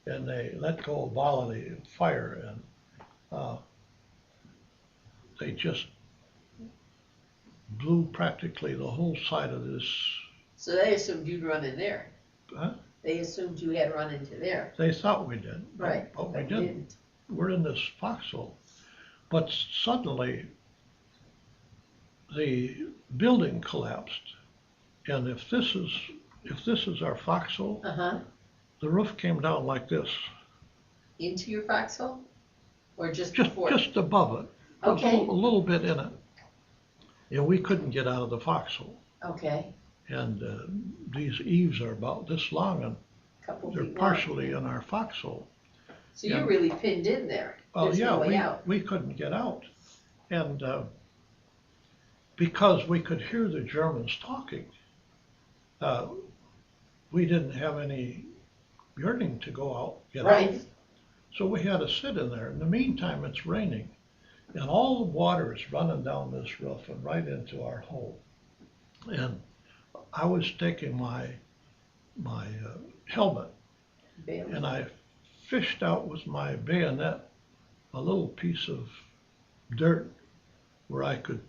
and they let go a volley of fire, and they just blew practically the whole side of this. So they assumed you'd run in there. Huh? They assumed you had run into there. They thought we did, Right. but we But you didn't. We're in this foxhole, but suddenly the building collapsed, and if this is our foxhole, Uh-huh. the roof came down like this, Into your foxhole? Or just just before? just above it, Okay. a little bit in it, and we couldn't get out of the foxhole. Okay. And these eaves are about this long, and Couple they're feet long. partially in our foxhole. So you're really pinned in there. Well, There's no way yeah, out. we couldn't get out, and because we could hear the Germans talking, we didn't have any yearning to go out, get out. Right. So we had to sit in there. In the meantime, it's raining, and all the water is running down this roof and right into our hole. And I was taking my helmet, Bailey. and I fished out with my bayonet a little piece of dirt where I could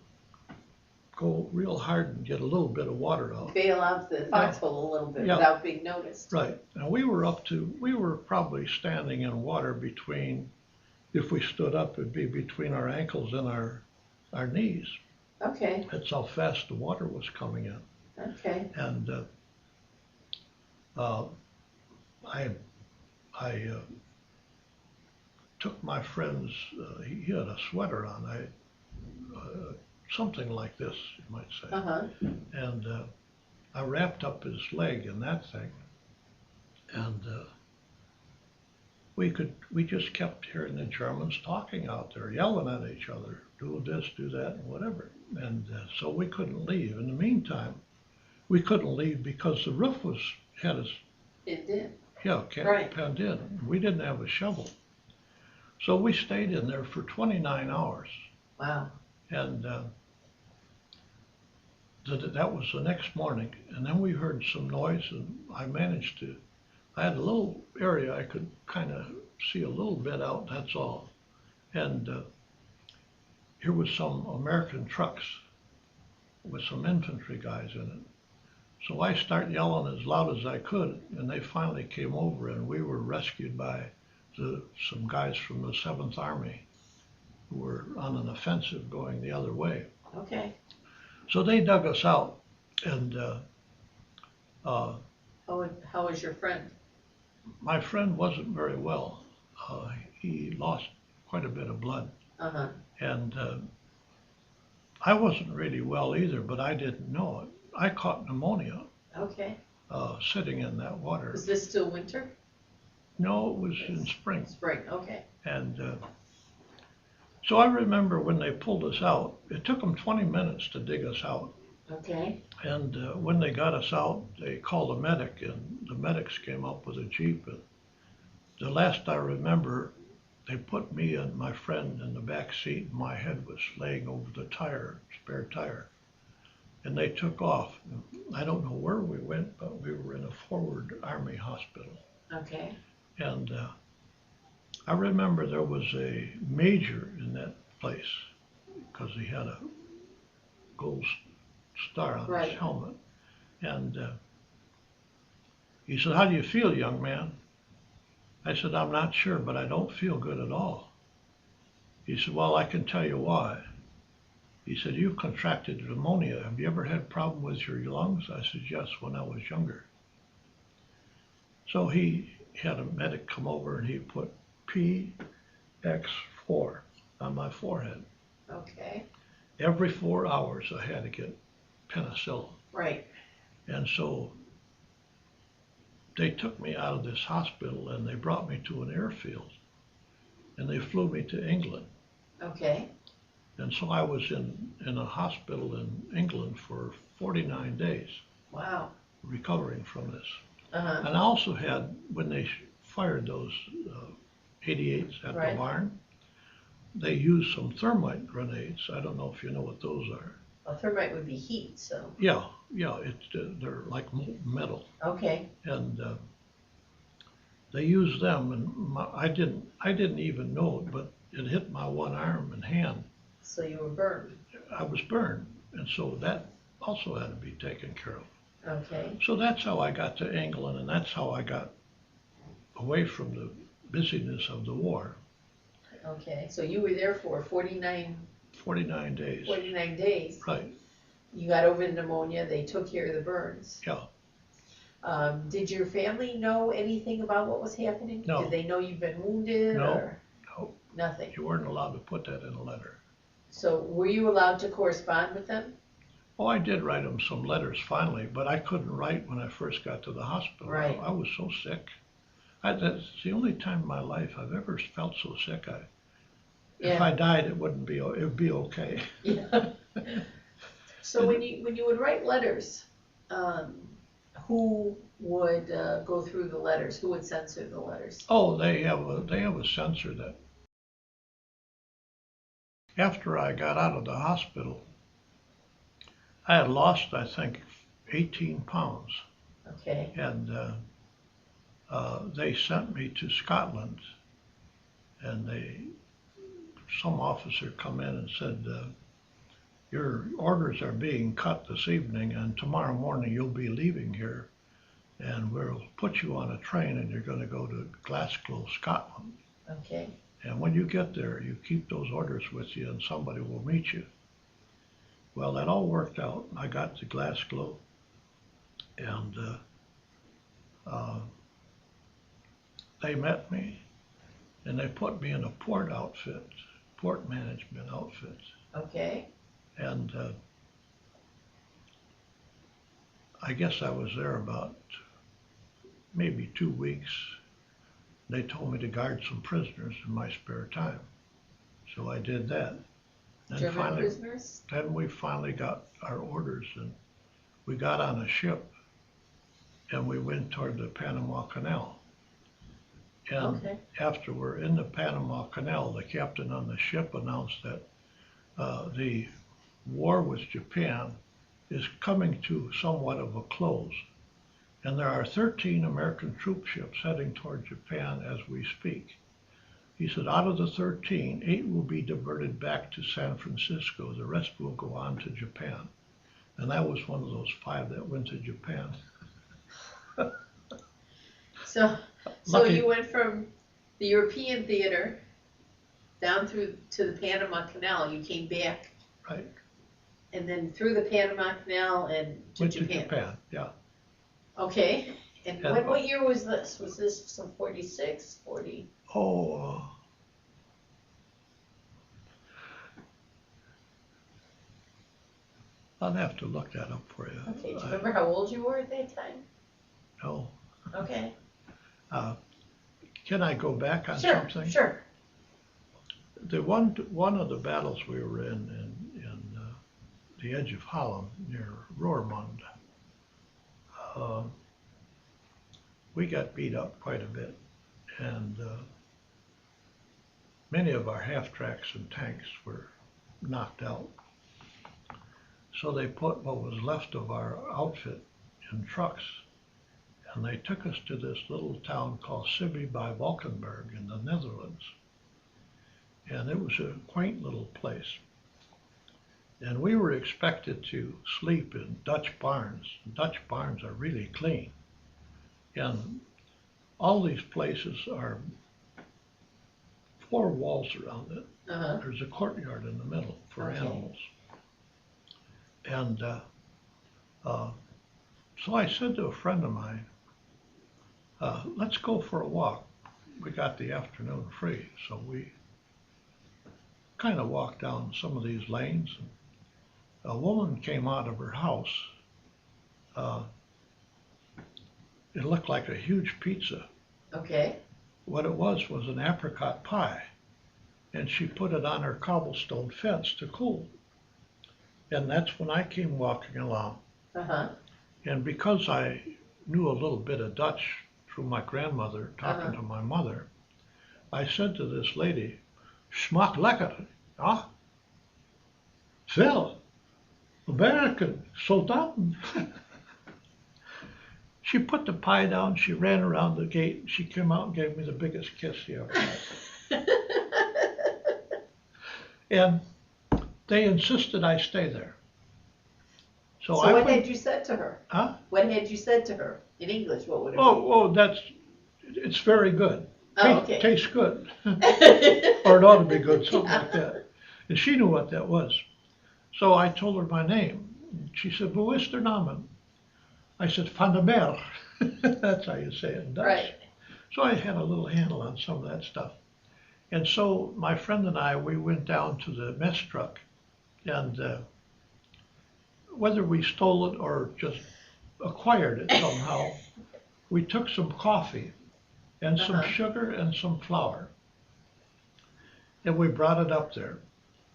go real hard and get a little bit of water out. Bail out the foxhole a little bit Yeah. without being noticed. Right. And we were probably standing in water between, if we stood up, it'd be between our ankles and our knees. Okay. That's how fast the water was coming in. Okay. And I took my friend's, he had a sweater on, something like this, you might say. Uh-huh. And I wrapped up his leg in that thing, and we just kept hearing the Germans talking out there, yelling at each other, do this, do that, and whatever. And so we couldn't leave. In the meantime, we couldn't leave because the roof had us, It did. right, penned in. We didn't have a shovel. So we stayed in there for 29 hours. Wow. And that was the next morning. And then we heard some noise, and I had a little area I could kind of see a little bit out, that's all. And here was some American trucks with some infantry guys in it. So I started yelling as loud as I could, and they finally came over, and we were rescued by some guys from the 7th Army who were on an offensive going the other way. Okay. So they dug us out, and How was your friend? my friend wasn't very well. He lost quite a bit of blood. Uh-huh. And I wasn't really well either, but I didn't know it. I caught pneumonia Okay. sitting in that water. Was this still winter? No, it was in spring. Spring, okay. And so I remember when they pulled us out, it took them 20 minutes to dig us out. Okay. And when they got us out, they called a medic, and the medics came up with a Jeep. And the last I remember, they put me and my friend in the back seat, and my head was laying over the tire, spare tire. And they took off. I don't know where we went, but we were in a forward Army hospital. Okay. And I remember there was a major in that place because he had a gold star on Right. his helmet. And he said, "How do you feel, young man?" I said, "I'm not sure, but I don't feel good at all." He said, "Well, I can tell you why." He said, "You've contracted pneumonia. Have you ever had problem with your lungs?" I said, "Yes, when I was younger." So he had a medic come over and he put PX4 on my forehead. Okay. Every 4 hours I had to get penicillin. Right. And so they took me out of this hospital and they brought me to an airfield and they flew me to England. Okay. And so I was in a hospital in England for 49 days Wow. recovering from this. Uh-huh. And I also had, when they fired those 88s at Right. the barn, they used some thermite grenades. I don't know if you know what those are. Well, thermite would be heat, so. Yeah, they're like metal. Okay. And they used them, and I didn't even know it, but it hit my one arm and hand. So you were burned. I was burned, and so that also had to be taken care of. Okay. So that's how I got to England, and that's how I got away from the busyness of the war. Okay. So you were there for 49 days. 49 days. Right. You got over the pneumonia. They took care of the burns. Yeah. Did your family know anything about what was happening? No. Did they know you've been wounded? No. Or No. nothing? You weren't allowed to put that in a letter. So were you allowed to correspond with them? Oh, I did write them some letters finally, but I couldn't write when I first got to the hospital. Right. I was so sick. That's the only time in my life I've ever felt so sick. If I died, it would be okay. Yeah. So when you would write letters, who would go through the letters? Who would censor the letters? Oh, they have a censor that. After I got out of the hospital, I had lost, I think, 18 pounds. Okay. And they sent me to Scotland, and some officer come in and said, "Your orders are being cut this evening, and tomorrow morning you'll be leaving here, and we'll put you on a train, and you're going to go to Glasgow, Scotland. Okay. And when you get there, you keep those orders with you, and somebody will meet you." Well, that all worked out. I got to Glasgow, and they met me, and they put me in a port management outfit. Okay. And I guess I was there about maybe 2 weeks. They told me to guard some prisoners in my spare time. So I did that. And German prisoners? Then we finally got our orders, and we got on a ship, and we went toward the Panama Canal. And Okay. after we're in the Panama Canal, the captain on the ship announced that the war with Japan is coming to somewhat of a close. And there are 13 American troop ships heading toward Japan as we speak. He said, out of the 13, 8 will be diverted back to San Francisco. The rest will go on to Japan. And that was one of those 5 that went to Japan. So Lucky. You went from the European theater down through to the Panama Canal. You came back. Right. And then through the Panama Canal and to Went Japan. to Japan, yeah. Okay. And what year was this? Was this some 46, 40? Oh, I'll have to look that up for you. Okay, do you remember how old you were at that time? No. Okay. Can I go back on Sure, something? sure. The one of the battles we were in the edge of Holland near Roermond, we got beat up quite a bit, and many of our half-tracks and tanks were knocked out. So they put what was left of our outfit in trucks, and they took us to this little town called Sibbe by Valkenburg in the Netherlands. And it was a quaint little place. And we were expected to sleep in Dutch barns. Dutch barns are really clean. And all these places are 4 walls around it. Uh-huh. There's a courtyard in the middle for Okay. animals. And so I said to a friend of mine, let's go for a walk. We got the afternoon free, so we kind of walked down some of these lanes. And a woman came out of her house. It looked like a huge pizza. Okay. What it was an apricot pie, and she put it on her cobblestone fence to cool. And that's when I came walking along. Uh-huh. And because I knew a little bit of Dutch through my grandmother talking to my mother, I said to this lady, "Smaakt lekker, ja? Veel, American, soldaten." She put the pie down, she ran around the gate, and she came out and gave me the biggest kiss she ever had. And they insisted I stay there. So what had you said to her? Huh? What had you said to her? In English, what would it be? It's very good. Oh, okay. Tastes good. Or it ought to be good, something like that. And she knew what that was. So I told her my name. She said, "Wo is der Namen?" I said, "Vander Meer." That's how you say it in Dutch. Right. So I had a little handle on some of that stuff. And so my friend and I, we went down to the mess truck, and whether we stole it or just acquired it somehow, we took some coffee and some sugar and some flour, and we brought it up there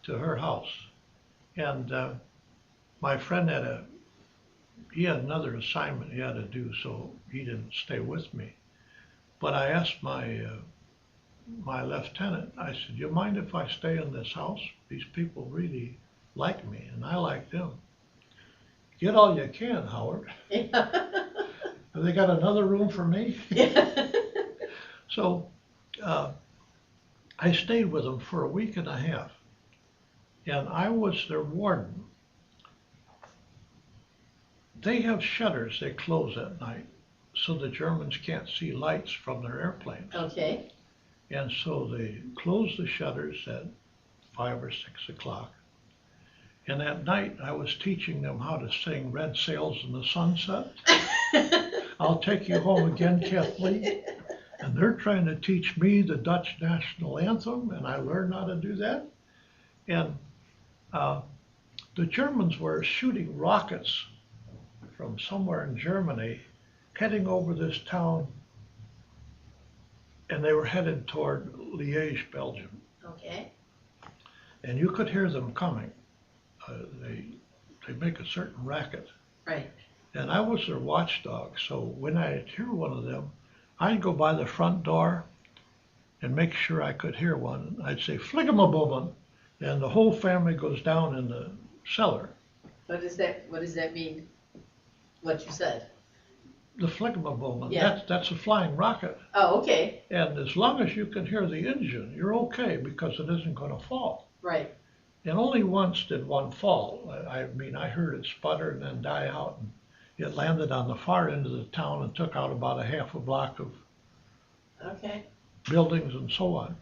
to her house. And my friend he had another assignment he had to do, so he didn't stay with me. But I asked my lieutenant, I said, "You mind if I stay in this house? These people really like me, and I like them." "Get all you can, Howard." Have they got another room for me? So I stayed with them for a week and a half, and I was their warden. They have shutters they close at night so the Germans can't see lights from their airplanes. Okay. And so they close the shutters at 5 or 6 o'clock. And at night I was teaching them how to sing "Red Sails in the Sunset." "I'll take you home again, Kathleen." And they're trying to teach me the Dutch national anthem, and I learned how to do that. And the Germans were shooting rockets from somewhere in Germany, heading over this town, and they were headed toward Liège, Belgium. Okay. And you could hear them coming. They make a certain racket. Right. And I was their watchdog, so when I'd hear one of them, I'd go by the front door and make sure I could hear one. I'd say, "Fliggamabobbin," and the whole family goes down in the cellar. What does that mean? What you said? The Fliggamabobbin, Yeah. that's a flying rocket. Oh, okay. And as long as you can hear the engine, you're okay because it isn't going to fall. Right. And only once did one fall. I mean, I heard it sputter and then die out, and it landed on the far end of the town and took out about a half a block of Okay. buildings and so on.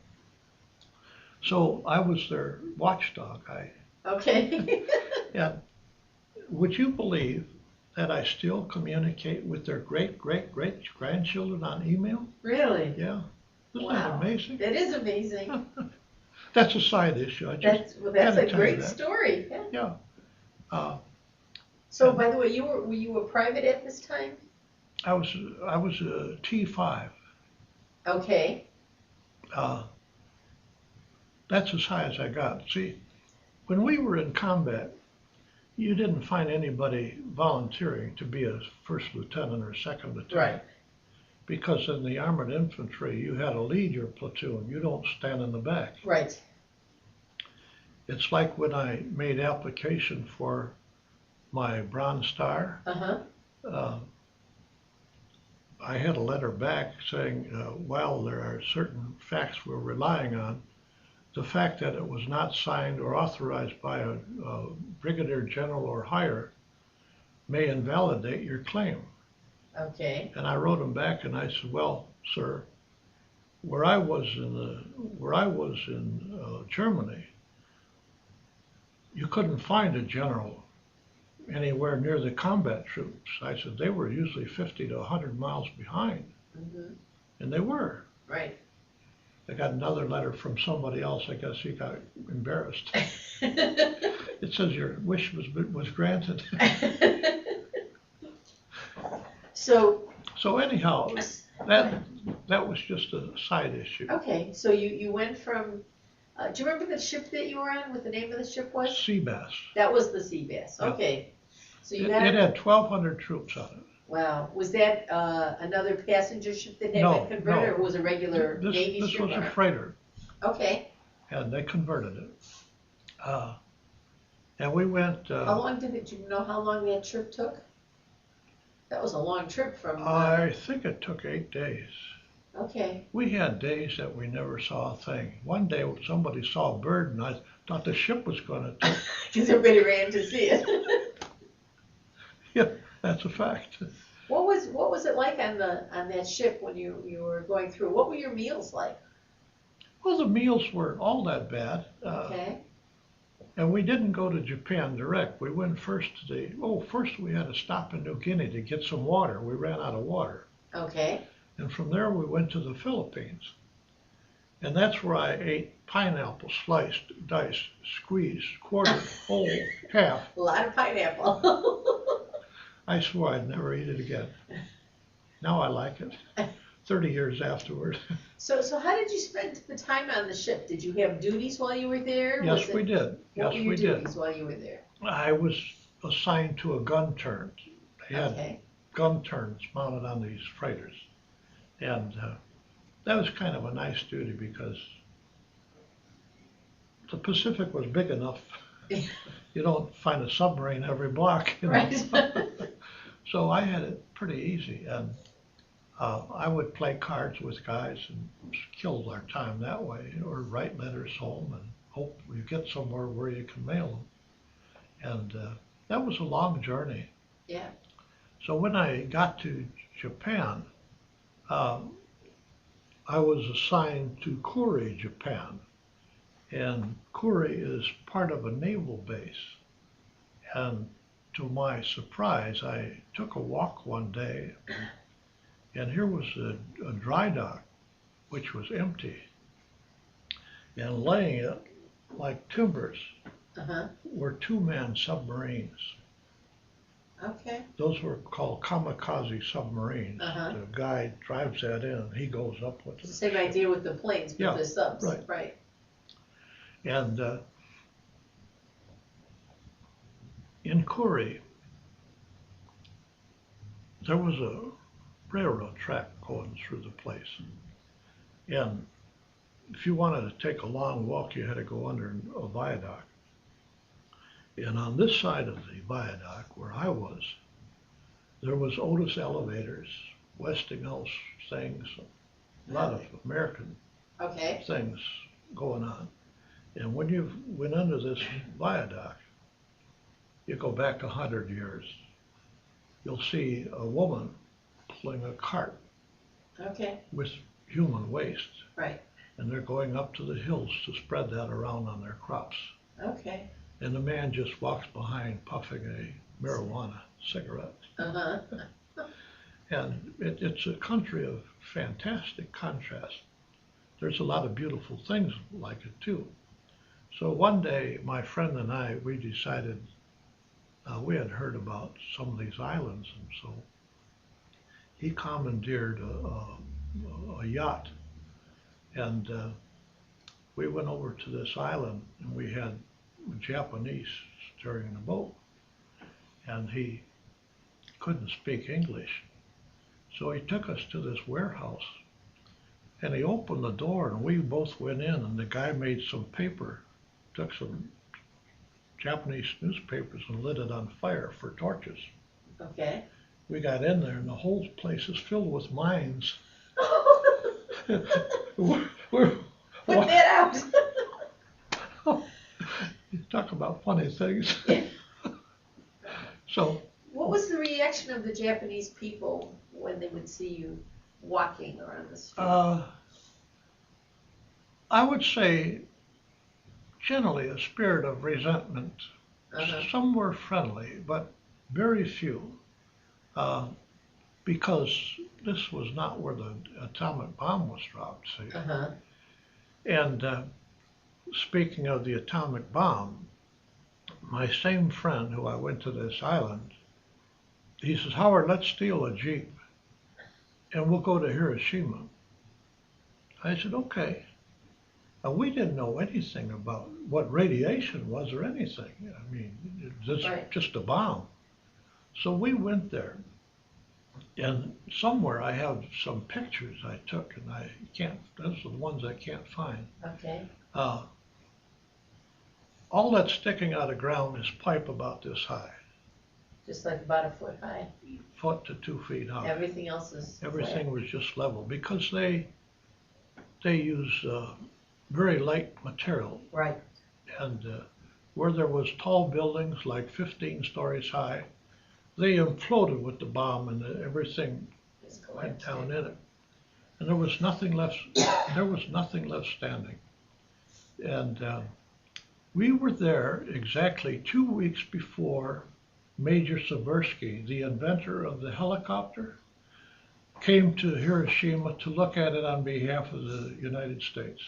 So I was their watchdog. Okay. And would you believe that I still communicate with their great-great-great-grandchildren on email? Really? Yeah. Isn't Wow. that amazing? That is amazing. That's a side issue. I just That's had to a tell you great that. story. Yeah. Yeah. So by the way, were you a private at this time? I was a T5. Okay, Uh, that's as high as I got. See, when we were in combat, you didn't find anybody volunteering to be a first lieutenant or second lieutenant. right, Because in the armored infantry, you had to lead your platoon. You don't stand in the back. right. It's like when I made application for my Bronze Star. Uh-huh, Uh, I had a letter back saying, while there are certain facts we're relying on, the fact that it was not signed or authorized by a brigadier general or higher may invalidate your claim. okay, And I wrote him back and I said, well, sir, where I was in Germany, you couldn't find a general anywhere near the combat troops. I said they were usually 50 to 100 miles behind, mhm, and they were. right. I got another letter from somebody else. I guess he got embarrassed. It says your wish was granted. So, So anyhow, that was just a side issue. okay, so you went from, do you remember the ship that you were on, what the name of the ship was? Sea bass. That was the Sea Bass, Yeah. okay. So you It had, had 1,200 troops on it. wow, was that another passenger ship that had No, been converted, no. or was it a regular Navy This ship? was a freighter, Okay, and they converted it. And we went. how long do you know how long that trip took? That was a long trip from, I think it took 8 days. okay. We had days that we never saw a thing. One day somebody saw a bird, and I thought the ship was going to take. Because everybody ran to see it. Yeah, that's a fact. What was it like on that ship when you were going through? What were your meals like? Well, the meals weren't all that bad. Okay, And we didn't go to Japan direct. We went first first we had to stop in New Guinea to get some water. We ran out of water. okay. And from there we went to the Philippines. And that's where I ate pineapple, sliced, diced, squeezed, quartered, whole, half. A lot of pineapple. I swore I'd never eat it again. Now I like it, 30 years afterward. So how did you spend the time on the ship? Did you have duties while you were there? Yes, we did. What Yes, were your we did. duties while you were there? I was assigned to a gun turret. They had Okay, gun turrets mounted on these freighters. And that was kind of a nice duty because the Pacific was big enough. You don't find a submarine every block, you know. right. So I had it pretty easy, and I would play cards with guys and kill our time that way, or write letters home and hope you get somewhere where you can mail them. And that was a long journey. Yeah. So when I got to Japan, I was assigned to Kure, Japan. And Kure is part of a naval base. And to my surprise, I took a walk one day, and here was a dry dock, which was empty. And laying it like timbers Uh-huh. were two-man submarines. Okay. Those were called kamikaze submarines. Uh-huh. The guy drives that in, he goes up with It's the it. same idea with the planes, but Yeah, the subs. right. Right. And in Kure, there was a railroad track going through the place. And if you wanted to take a long walk, you had to go under a viaduct. And on this side of the viaduct, where I was, there was Otis Elevators, Westinghouse things, a lot of American Okay. things going on. And when you went under this viaduct, you go back 100 years, you'll see a woman pulling a cart Okay. with human waste. Right. And they're going up to the hills to spread that around on their crops. Okay. And the man just walks behind puffing a marijuana cigarette. Uh-huh. And it's a country of fantastic contrast. There's a lot of beautiful things like it too. So one day, my friend and I, we decided we had heard about some of these islands, and so he commandeered a yacht, and we went over to this island, and we had Japanese steering the boat, and he couldn't speak English. So he took us to this warehouse, and he opened the door, and we both went in, and the guy made some paper, took some Japanese newspapers and lit it on fire for torches. Okay. We got in there, and the whole place is filled with mines. we're, Put that out. Talk about funny things. So, what was the reaction of the Japanese people when they would see you walking around the street? I would say generally a spirit of resentment. Some were friendly, but very few, because this was not where the atomic bomb was dropped, see. And speaking of the atomic bomb, my same friend who I went to this island, he says, Howard, let's steal a Jeep and we'll go to Hiroshima. I said, okay. And we didn't know anything about what radiation was or anything. I mean, it's just a bomb. So we went there, and somewhere I have some pictures I took, and I can't, those are the ones I can't find. Okay. All that's sticking out of the ground is pipe about this high. Just like about a foot high. Foot to 2 feet high. Everything else is Everything flat. was just level because they use very light material. Right. And where there was tall buildings like 15 stories high, they imploded with the bomb and everything went down in it. And there was nothing left. There was nothing left standing. And we were there exactly 2 weeks before Major Seversky, the inventor of the helicopter, came to Hiroshima to look at it on behalf of the United States.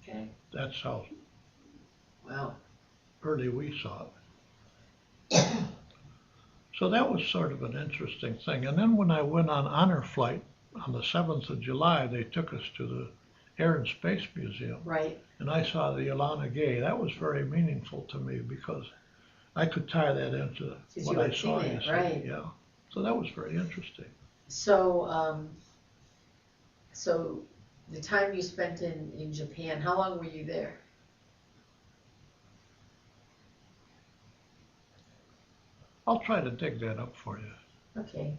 Okay. That's how early we saw it. So that was sort of an interesting thing. And then when I went on honor flight on the 7th of July, they took us to the Air and Space Museum. Right. And I saw the Ilana Gay. That was very meaningful to me because I could tie that into what I saw. Right. Yeah. So that was very interesting. So, so the time you spent in Japan, how long were you there? I'll try to dig that up for you. Okay.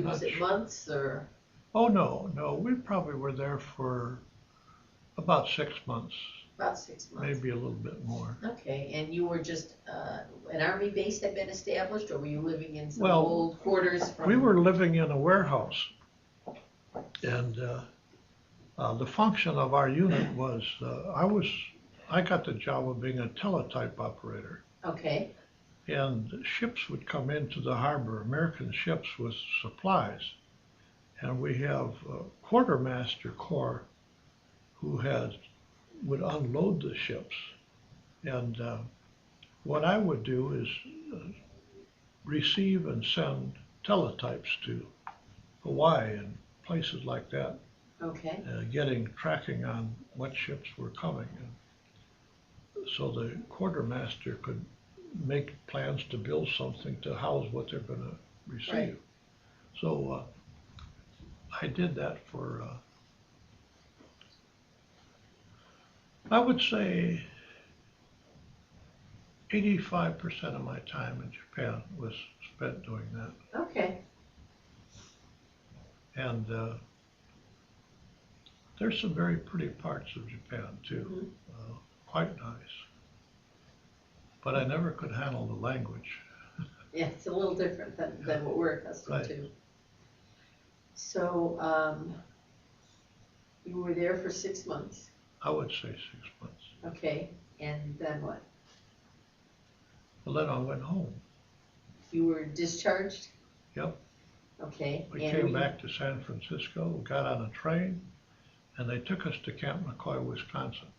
Was it months or? Oh, no. We probably were there for about 6 months. About 6 months. Maybe a little bit more. Okay. And you were just, an army base had been established, or were you living in some old quarters from? We were living in a warehouse. And the function of our unit was, I got the job of being a teletype operator. Okay. And ships would come into the harbor, American ships with supplies. And we have a quartermaster corps who would unload the ships. And what I would do is receive and send teletypes to Hawaii and places like that. Okay. Tracking on what ships were coming. And so the quartermaster could make plans to build something to house what they're going to receive. Right. So I did that for, I would say 85% of my time in Japan was spent doing that. Okay. And there's some very pretty parts of Japan too, quite nice. But I never could handle the language. Yeah, it's a little different than what we're accustomed to. So you were there for 6 months. I would say 6 months. Okay, and then what? Well, then I went home. You were discharged? Yep. Okay. We came back to San Francisco, got on a train, and they took us to Camp McCoy, Wisconsin.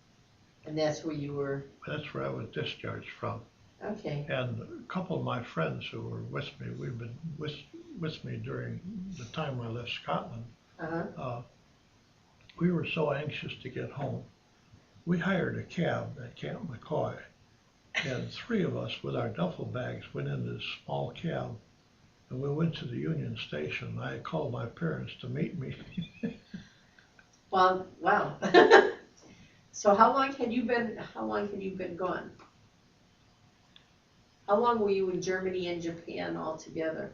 And that's where you were? That's where I was discharged from. Okay. And a couple of my friends who were with me, we've been with me during the time I left Scotland. Uh-huh. We were so anxious to get home. We hired a cab at Camp McCoy, and three of us with our duffel bags went in this small cab, and we went to the Union Station. I called my parents to meet me. Well, wow. So how long had you been gone? How long were you in Germany and Japan altogether?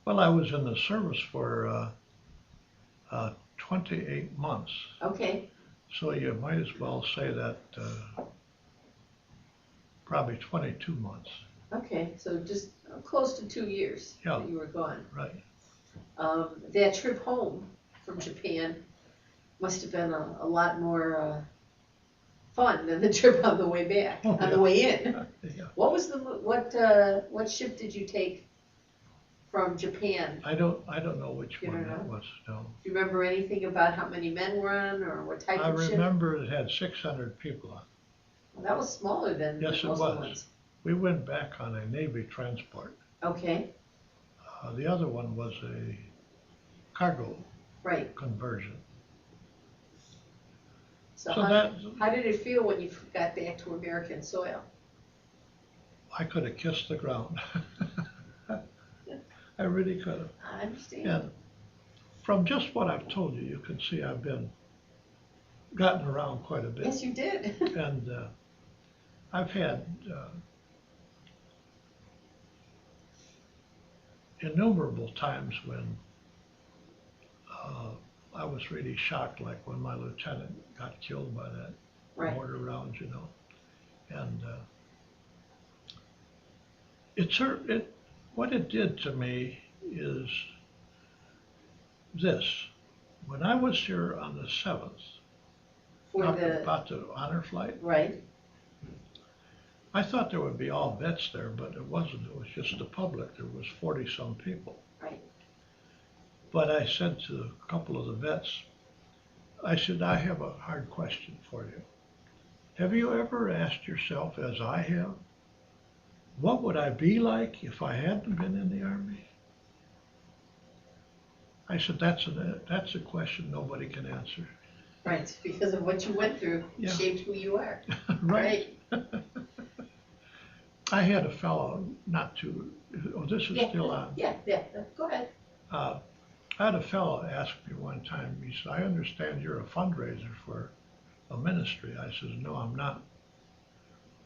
Well, I was in the service for 28 months, Okay. so you might as well say that probably 22 months. Okay, so just close to 2 years Yeah. that you were gone. Right. That trip home from Japan must have been a lot more fun than the trip on the way back, Oh, on yeah. the way in. Yeah. What ship did you take from Japan? I don't know which You one don't that know? was. No. Do you remember anything about how many men were on or what type I of ship? remember it had 600 people on. Well, that was smaller than Yes, it most was. ones. We went back on a Navy transport. Okay, The other one was a cargo right. conversion. So So how did it feel when you got back to American soil? I could have kissed the ground. I really could have. I understand. And from just what I've told you, you can see I've gotten around quite a bit. Yes, you did. And I've had innumerable times when I was really shocked, like when my lieutenant got killed by that Right. mortar round, you know. And what it did to me is this. When I was here on the 7th, For talking the, about the honor flight, right, I thought there would be all vets there, but it wasn't. It was just the public. There was 40-some people. right. But I said to a couple of the vets, I said, I have a hard question for you. Have you ever asked yourself, as I have, what would I be like if I hadn't been in the Army? I said, that's a question nobody can answer. Right, because of what you went through, Yeah. shaped who you are. Right. I had a fellow, this is Yeah, still on. Yeah, go ahead. I had a fellow ask me one time, he said, I understand you're a fundraiser for a ministry. I said, no, I'm not.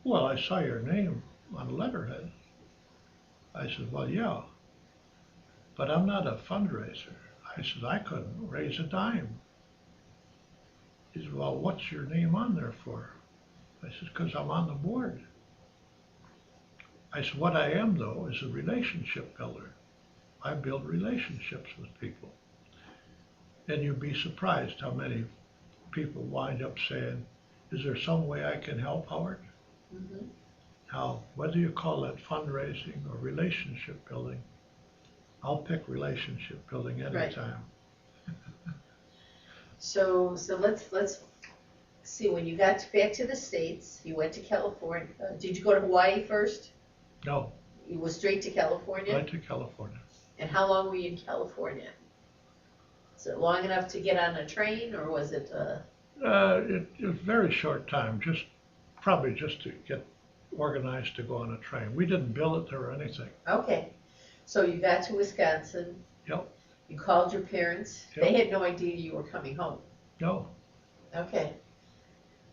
Well, I saw your name on a letterhead. I said, well, yeah, but I'm not a fundraiser. I said, I couldn't raise a dime. He said, well, what's your name on there for? I said, because I'm on the board. I said, what I am, though, is a relationship builder. I build relationships with people. And you'd be surprised how many people wind up saying, is there some way I can help, Howard? Mm-hmm. Now, whether you call that fundraising or relationship building, I'll pick relationship building any Right. time. So let's see, when you got back to the States, you went to California. Did you go to Hawaii first? No, You went straight to California? right to California. And how long were you in California? Is it long enough to get on a train, or was it, It was a very short time, probably just to get organized to go on a train. We didn't bill it there or anything. okay. So you got to Wisconsin. Yep. You called your parents. Yep. They had no idea you were coming home. No, Okay.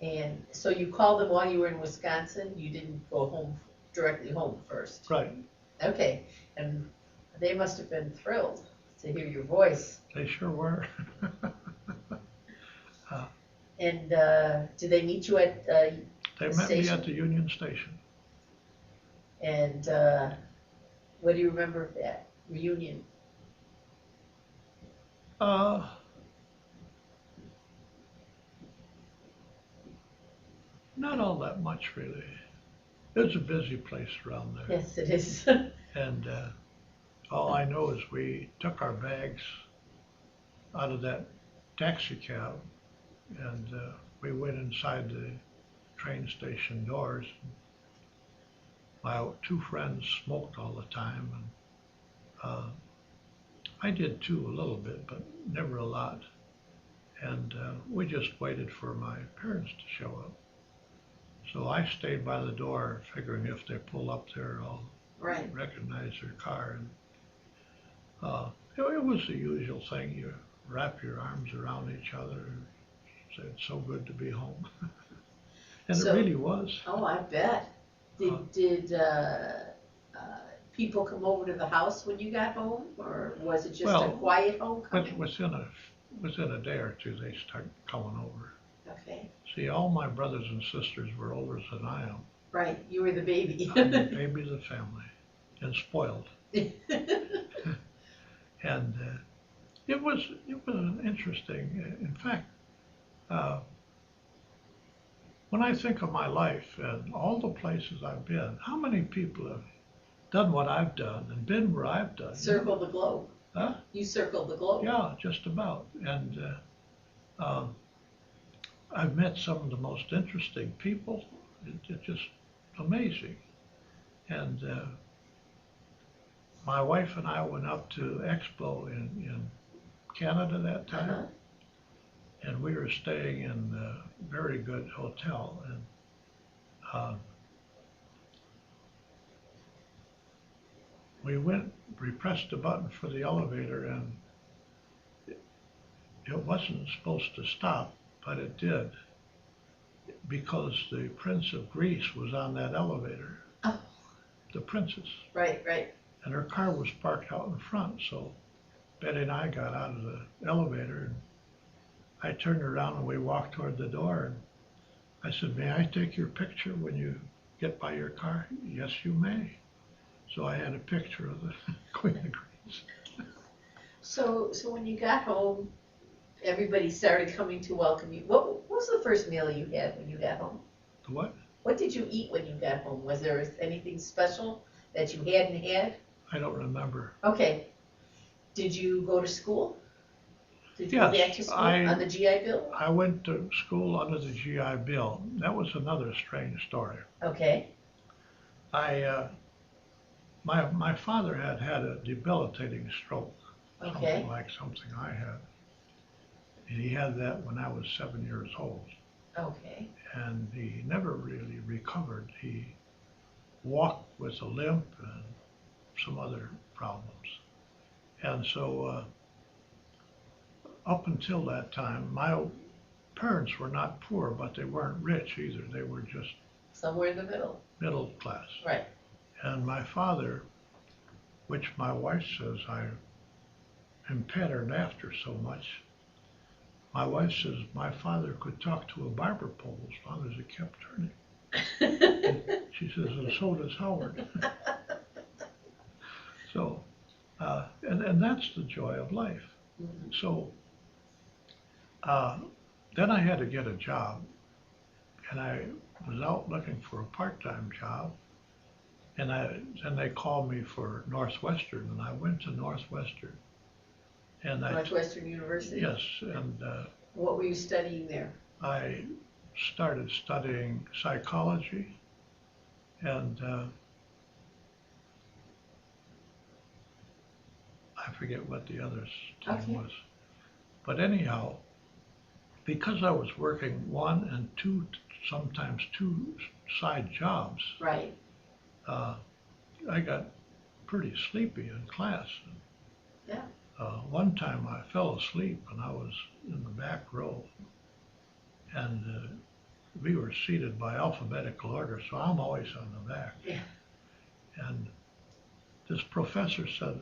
And so you called them while you were in Wisconsin? You didn't go directly home first? right. Okay. And they must have been thrilled to hear your voice. They sure were. And did they meet you at They met me station? at the Union Station. And what do you remember of that reunion? Not all that much, really. It's a busy place around there. Yes, it is. And all I know is we took our bags out of that taxi cab and we went inside the train station doors. My two friends smoked all the time, and I did too a little bit, but never a lot. And we just waited for my parents to show up. So I stayed by the door, figuring if they pull up there, I'll recognize their car. And it was the usual thing. You wrap your arms around each other and say, it's so good to be home. And so, it really was. Oh, I bet. Did people come over to the house when you got home, or was it just a quiet homecoming? Within a day or two, they start coming over. Okay. See, all my brothers and sisters were older than I am. Right, you were the baby. I'm the baby of the family, and spoiled. And it was an interesting. In fact, when I think of my life and all the places I've been, how many people have done what I've done and been where I've done? Circle the globe. Huh? You circled the globe. Yeah, just about. And I've met some of the most interesting people. It's just amazing. And my wife and I went up to Expo in Canada that time. And we were staying in a very good hotel. And we pressed a button for the elevator, and it wasn't supposed to stop, but it did, because the Prince of Greece was on that elevator. Oh. The princess. Right, right. And her car was parked out in front, so Betty and I got out of the elevator, and I turned around and we walked toward the door, and I said, may I take your picture when you get by your car? Yes, you may. So I had a picture of the Queen of Greece. So when you got home, everybody started coming to welcome you. What was the first meal you had when you got home? The what? What did you eat when you got home? Was there anything special that you hadn't had? I don't remember. Okay. Did you go to school? Did you go back to school on the GI Bill? I went to school under the GI Bill. That was another strange story. Okay. My father had a debilitating stroke. Okay. Something like something I had. And he had that when I was 7 years old. Okay. And he never really recovered. He walked with a limp and some other problems. And so up until that time, my parents were not poor, but they weren't rich either. They were just somewhere in the middle. Middle class. Right. And my father, which my wife says I am patterned after so much, my wife says my father could talk to a barber pole as long as it kept turning. She says, and so does Howard. So, and that's the joy of life. Mm-hmm. So, then I had to get a job, and I was out looking for a part-time job, and then they called me for Northwestern, and I went to Northwestern. And Northwestern University? Yes, and what were you studying there? I started studying psychology, and I forget what the other thing was. But anyhow, because I was working one and two, sometimes two side jobs, right. I got pretty sleepy in class. Yeah. One time I fell asleep and I was in the back row, and we were seated by alphabetical order, so I'm always on the back. Yeah. And this professor said,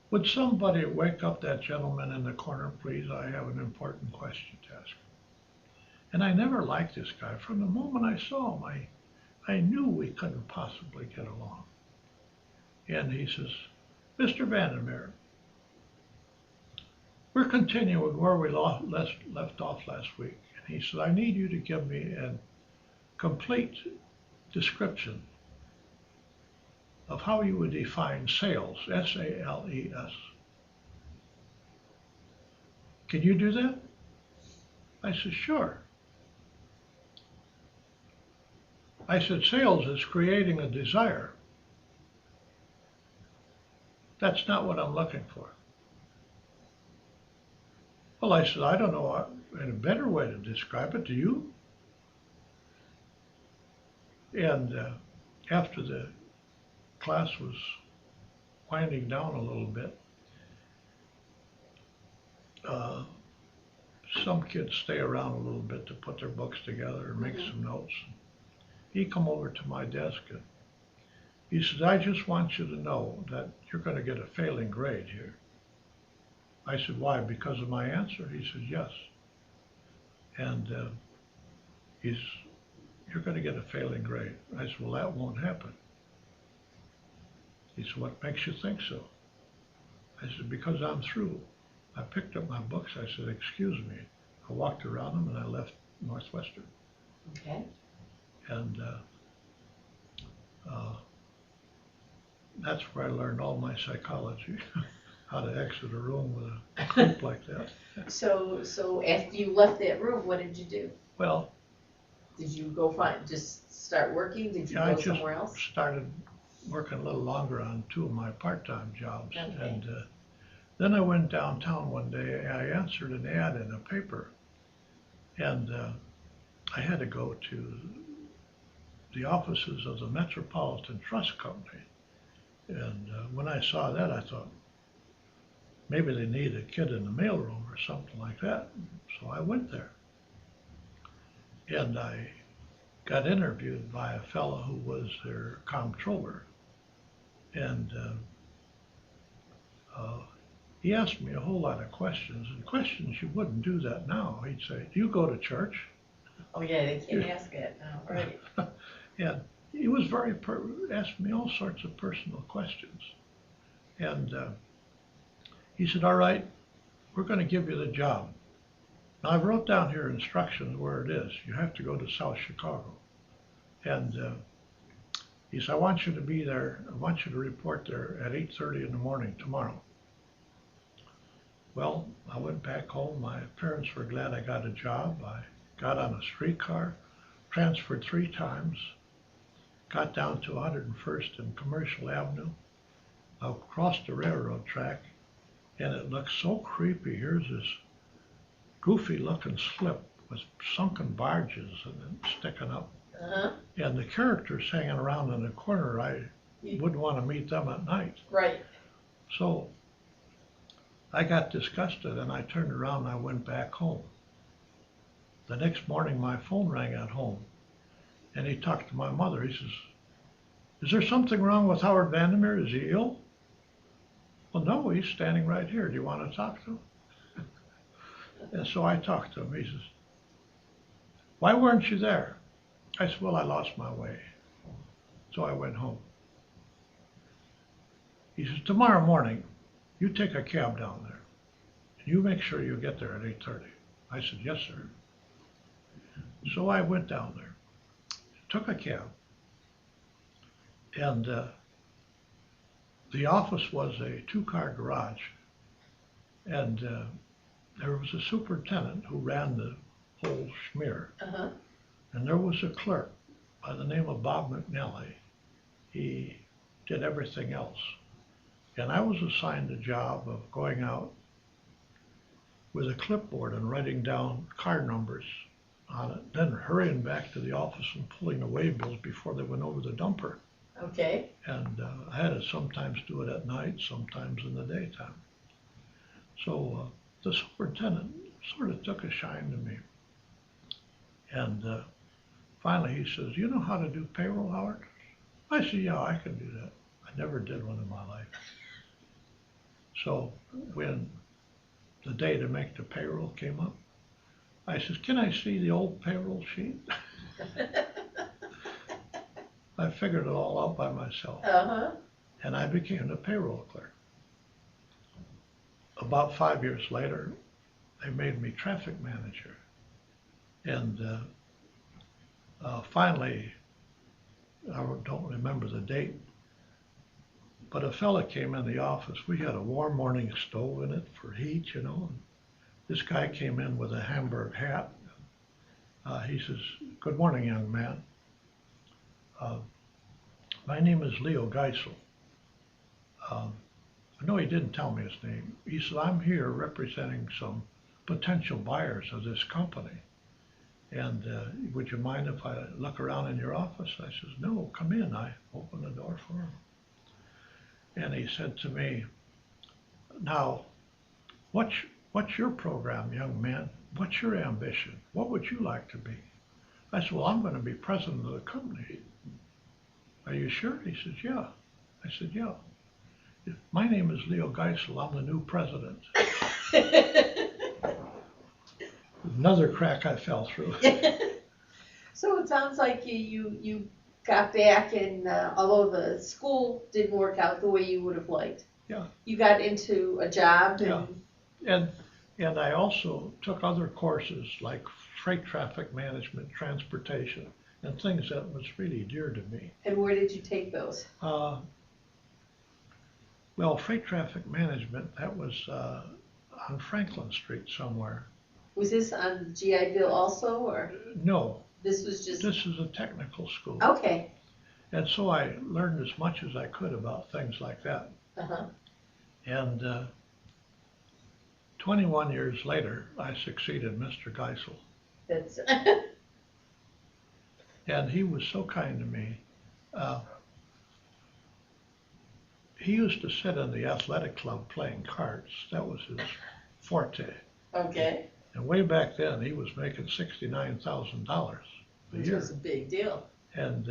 would somebody wake up that gentleman in the corner, please? I have an important question to ask him. And I never liked this guy. From the moment I saw him, I knew we couldn't possibly get along. And he says, Mr. Vander, we're continuing where we left off last week. And he said, I need you to give me a complete description of how you would define sales, S-A-L-E-S. Can you do that? I said, sure. I said, sales is creating a desire. That's not what I'm looking for. Well, I said, I don't know a better way to describe it. Do you? And after the class was winding down a little bit, some kids stay around a little bit to put their books together and make some notes. He come over to my desk and he says, I just want you to know that you're going to get a failing grade here. I said, why? Because of my answer? He said, yes. And you're going to get a failing grade. I said, well, that won't happen. He said, what makes you think so? I said, because I'm through. I picked up my books. I said, excuse me. I walked around them and I left Northwestern. Okay. And that's where I learned all my psychology, how to exit a room with a group like that. So after you left that room, what did you do? Well, did you go just start working? Did you go somewhere else? I just started working a little longer on 2 of my part-time jobs. Okay. And then I went downtown one day. I answered an ad in a paper, and I had to go to the offices of the Metropolitan Trust Company. And when I saw that, I thought, maybe they need a kid in the mailroom or something like that. So I went there. And I got interviewed by a fellow who was their comptroller. And he asked me a whole lot of questions, and questions you wouldn't do that now. He'd say, do you go to church? Oh yeah, they can't ask it now, right? And he was asked me all sorts of personal questions. And he said, all right, we're going to give you the job. Now, I wrote down here instructions where it is. You have to go to South Chicago. And he said, I want you to be there. I want you to report there at 8:30 in the morning tomorrow. Well, I went back home. My parents were glad I got a job. I got on a streetcar, transferred 3 times, got down to 101st and Commercial Avenue, crossed the railroad track, and it looked so creepy. Here's this goofy looking slip with sunken barges and sticking up. And the characters hanging around in the corner, I wouldn't want to meet them at night. Right. So I got disgusted and I turned around and I went back home. The next morning my phone rang at home and he talked to my mother. He says, is there something wrong with Howard Vander? Is he ill? Well, no, he's standing right here. Do you want to talk to him? And so I talked to him. He says, why weren't you there? I said, well, I lost my way. So I went home. He says, tomorrow morning, you take a cab down there, and you make sure you get there at 8:30. I said, yes, sir. So I went down there, took a cab, and the office was a 2-car garage, and there was a superintendent who ran the whole schmear, and there was a clerk by the name of Bob McNally. He did everything else. And I was assigned the job of going out with a clipboard and writing down car numbers on it, then hurrying back to the office and pulling the waybills before they went over the dumper. Okay. And I had to sometimes do it at night, sometimes in the daytime. So the superintendent sort of took a shine to me. And finally he says, you know how to do payroll, Howard? I said, yeah, I can do that. I never did one in my life. So when the day to make the payroll came up, I says, can I see the old payroll sheet? I figured it all out by myself. And I became the payroll clerk. About 5 years later, they made me traffic manager. And finally, I don't remember the date, but a fella came in the office. We had a warm morning stove in it for heat, you know. And this guy came in with a Hamburg hat. He says, good morning, young man. Uh, my name is Leo Geisel. No, he didn't tell me his name. He said, I'm here representing some potential buyers of this company. And would you mind if I look around in your office? I says, no, come in. I opened the door for him. And he said to me, now, what's your program, young man? What's your ambition? What would you like to be? I said, well, I'm going to be president of the company. Are you sure? He says, yeah. I said, yeah. My name is Leo Geisel. I'm the new president. Another crack I fell through. So it sounds like you got back, and although the school didn't work out the way you would have liked, Yeah. you got into a job. Yeah. And I also took other courses like freight traffic management, transportation, and things that was really dear to me. And where did you take those? Well, freight traffic management, that was on Franklin Street somewhere. Was this on the GI Bill also, or? No. This was just. This is a technical school. Okay. And so I learned as much as I could about things like that. Uh-huh. And 21 years later, I succeeded Mr. Geisel. That's. And he was so kind to me. He used to sit in the athletic club playing cards. That was his forte. Okay. And way back then, he was making $69,000 a Which year. was a big deal. And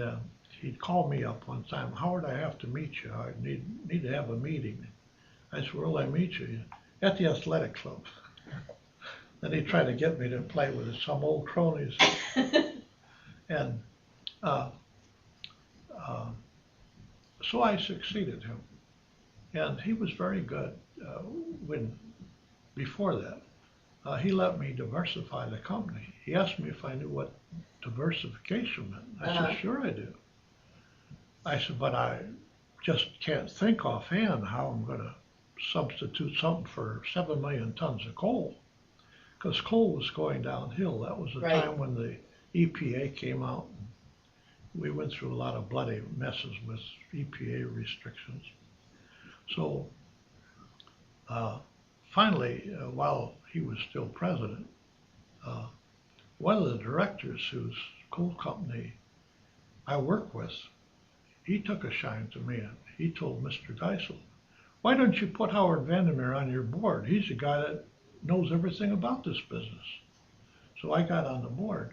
he'd call me up one time, Howard, I have to meet you. I need to have a meeting. I said, where'll I meet you? At the athletic club. Then he tried to get me to play with some old cronies. And so I succeeded him. And he was very good before that. He let me diversify the company. He asked me if I knew what diversification meant. I said, sure I do. I said, but I just can't think offhand how I'm going to substitute something for 7 million tons of coal. Because coal was going downhill. That was the time when the EPA came out. We went through a lot of bloody messes with EPA restrictions. So finally, while he was still president, one of the directors whose coal company I work with, he took a shine to me, and he told Mr. Geisel, why don't you put Howard Vander on your board? He's the guy that knows everything about this business. So I got on the board,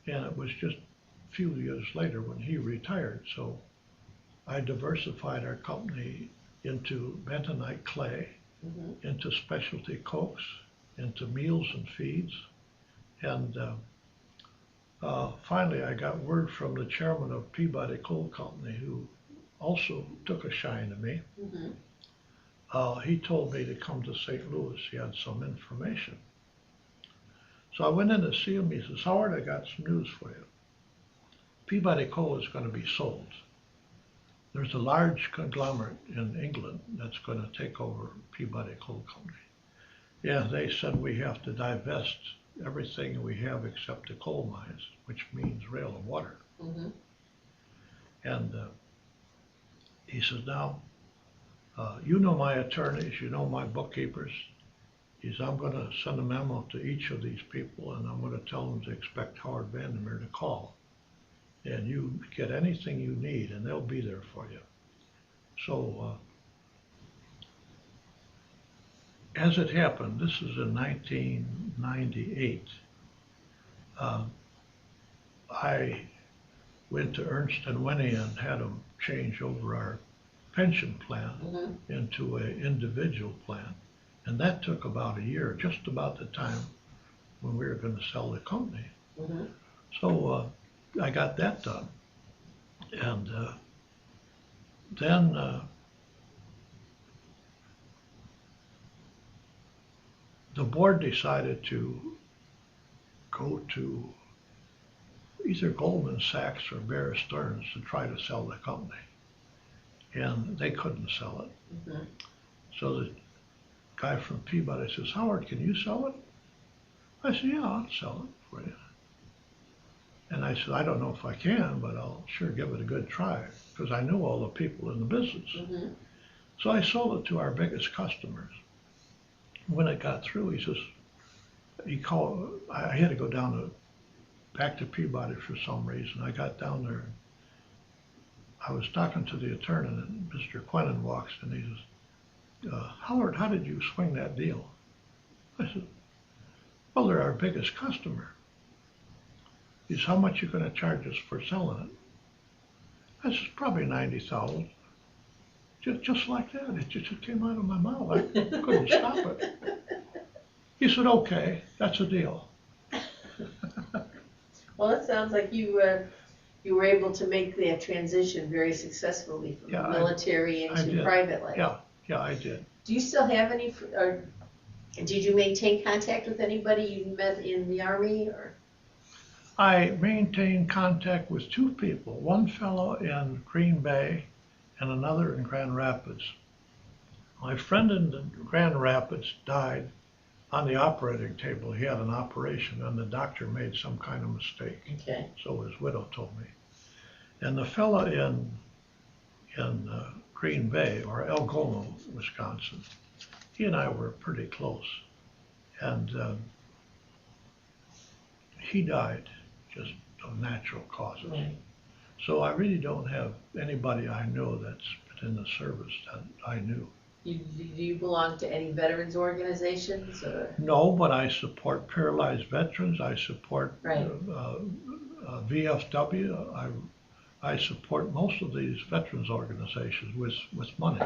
and it was just a few years later when he retired. So I diversified our company into bentonite clay, into specialty cokes, into meals and feeds. And finally I got word from the chairman of Peabody Coal Company, who also took a shine to me. He told me to come to St. Louis. He had some information. So I went in to see him. He says, Howard, I got some news for you. Peabody Coal is going to be sold. There's a large conglomerate in England that's going to take over Peabody Coal Company. Yeah, they said we have to divest everything we have except the coal mines, which means rail and water. And he says, now, you know my attorneys, you know my bookkeepers. He says, I'm going to send a memo to each of these people, and I'm going to tell them to expect Howard Vander to call. And you get anything you need, and they'll be there for you. So, as it happened, this is in 1998, I went to Ernst & Winnie and had them change over our pension plan into an individual plan. And that took about a year, just about the time when we were going to sell the company. So I got that done. And then the board decided to go to either Goldman Sachs or Bear Stearns to try to sell the company. And they couldn't sell it. So the guy from Peabody says, Howard, can you sell it? I said, yeah, I'll sell it for you. And I said, I don't know if I can, but I'll sure give it a good try, because I knew all the people in the business. Mm-hmm. So I sold it to our biggest customers. When it got through, he called, I had to go back to Peabody for some reason. I got down there, I was talking to the attorney, and Mr. Quentin walks in, he says, Howard, how did you swing that deal? I said, well, they're our biggest customer. He says, how much are you going to charge us for selling it? I said, probably $90,000. Just like that. It just came out of my mouth. I couldn't stop it. He said, okay, that's a deal. Well, it sounds like you were able to make that transition very successfully from the military into private life. Yeah, I did. Do you still have any, or did you maintain contact with anybody you met in the Army? Or? I maintained contact with two people, one fellow in Green Bay and another in Grand Rapids. My friend in Grand Rapids died on the operating table. He had an operation and the doctor made some kind of mistake. Okay. So his widow told me. And the fellow in Green Bay, or Algoma, Wisconsin, he and I were pretty close. And he died just of natural causes. Right. So I really don't have anybody I know that's been in the service that I knew. Do you belong to any veterans organizations? Or? No, but I support paralyzed veterans. I support right. VFW. I support most of these veterans organizations with money.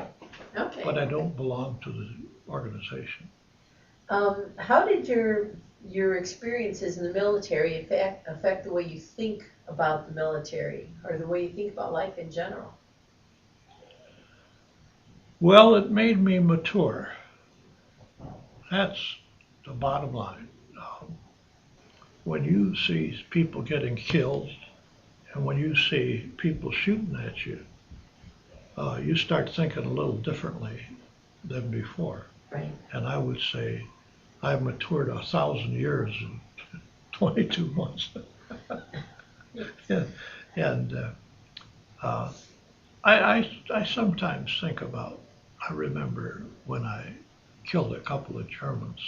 Okay. But I don't belong to the organization. How did your experiences in the military affect the way you think about the military, or the way you think about life in general? Well, it made me mature. That's the bottom line. When you see people getting killed, and when you see people shooting at you, you start thinking a little differently than before. Right. And I would say I've matured 1,000 years in 22 months. And I sometimes think about, I remember when I killed a couple of Germans,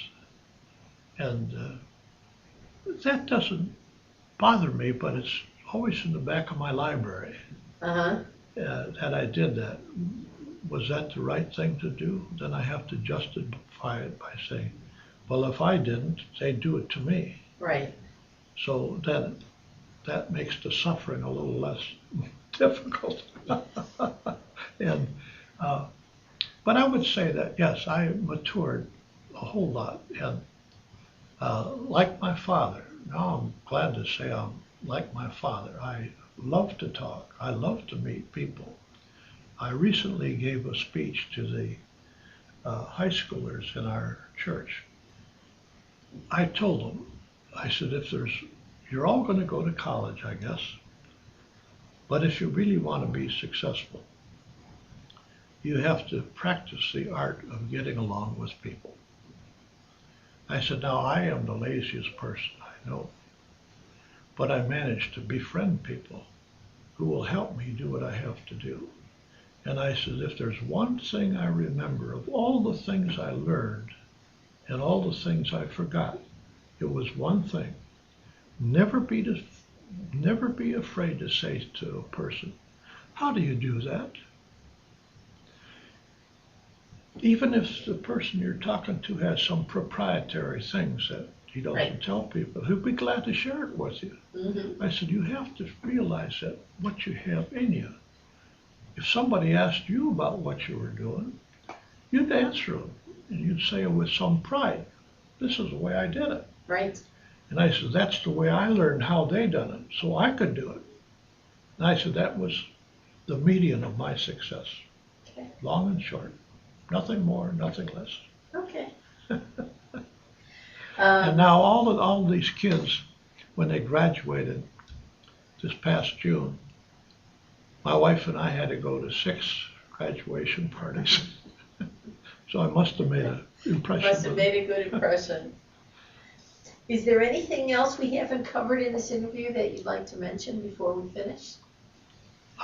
and that doesn't bother me, but it's always in the back of my library that I did that. Was that the right thing to do? Then I have to justify it by saying, well, if I didn't, they'd do it to me. Right. So then that makes the suffering a little less difficult. And but I would say that, yes, I matured a whole lot. And like my father, now I'm glad to say I'm like my father. I love to talk. I love to meet people. I recently gave a speech to the high schoolers in our church. I told them, I said, you're all going to go to college, I guess, but if you really want to be successful, you have to practice the art of getting along with people. I said, now I am the laziest person I know, but I managed to befriend people who will help me do what I have to do. And I said, if there's one thing I remember of all the things I learned and all the things I forgot, it was one thing. Never be afraid to say to a person, how do you do that? Even if the person you're talking to has some proprietary things that he doesn't tell people, he'll be glad to share it with you. Mm-hmm. I said, you have to realize that what you have in you. If somebody asked you about what you were doing, you'd answer them, and you'd say it with some pride. This is the way I did it. Right. And I said, that's the way I learned how they done it, so I could do it. And I said, that was the median of my success. Okay. Long and short. Nothing more, nothing less. Okay. And now all these kids, when they graduated this past June, my wife and I had to go to 6 graduation parties. So I must have made an impression. Must have made a good impression. Is there anything else we haven't covered in this interview that you'd like to mention before we finish?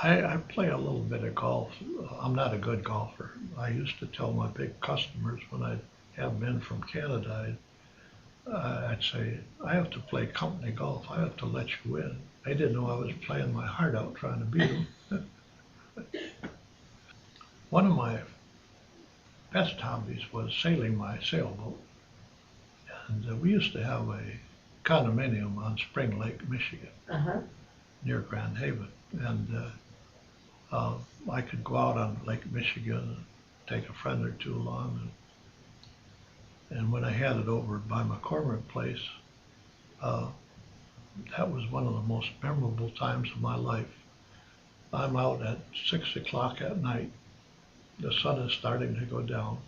I play a little bit of golf. I'm not a good golfer. I used to tell my big customers when I'd have men from Canada, I'd say, I have to play company golf. I have to let you win. They didn't know I was playing my heart out trying to beat them. One of my best hobbies was sailing my sailboat. And we used to have a condominium on Spring Lake, Michigan, Uh-huh. near Grand Haven. And I could go out on Lake Michigan and take a friend or two along. And when I had it over by McCormick Place, that was one of the most memorable times of my life. I'm out at 6 o'clock at night. The sun is starting to go down.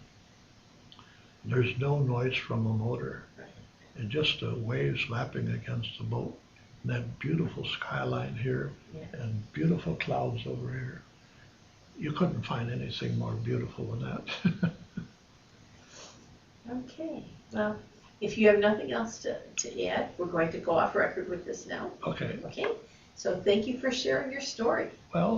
There's no noise from a motor, and just the waves lapping against the boat. And that beautiful skyline here, Yeah. and beautiful clouds over here. You couldn't find anything more beautiful than that. Okay, well, if you have nothing else to add, we're going to go off record with this now. Okay, Okay, so thank you for sharing your story. well,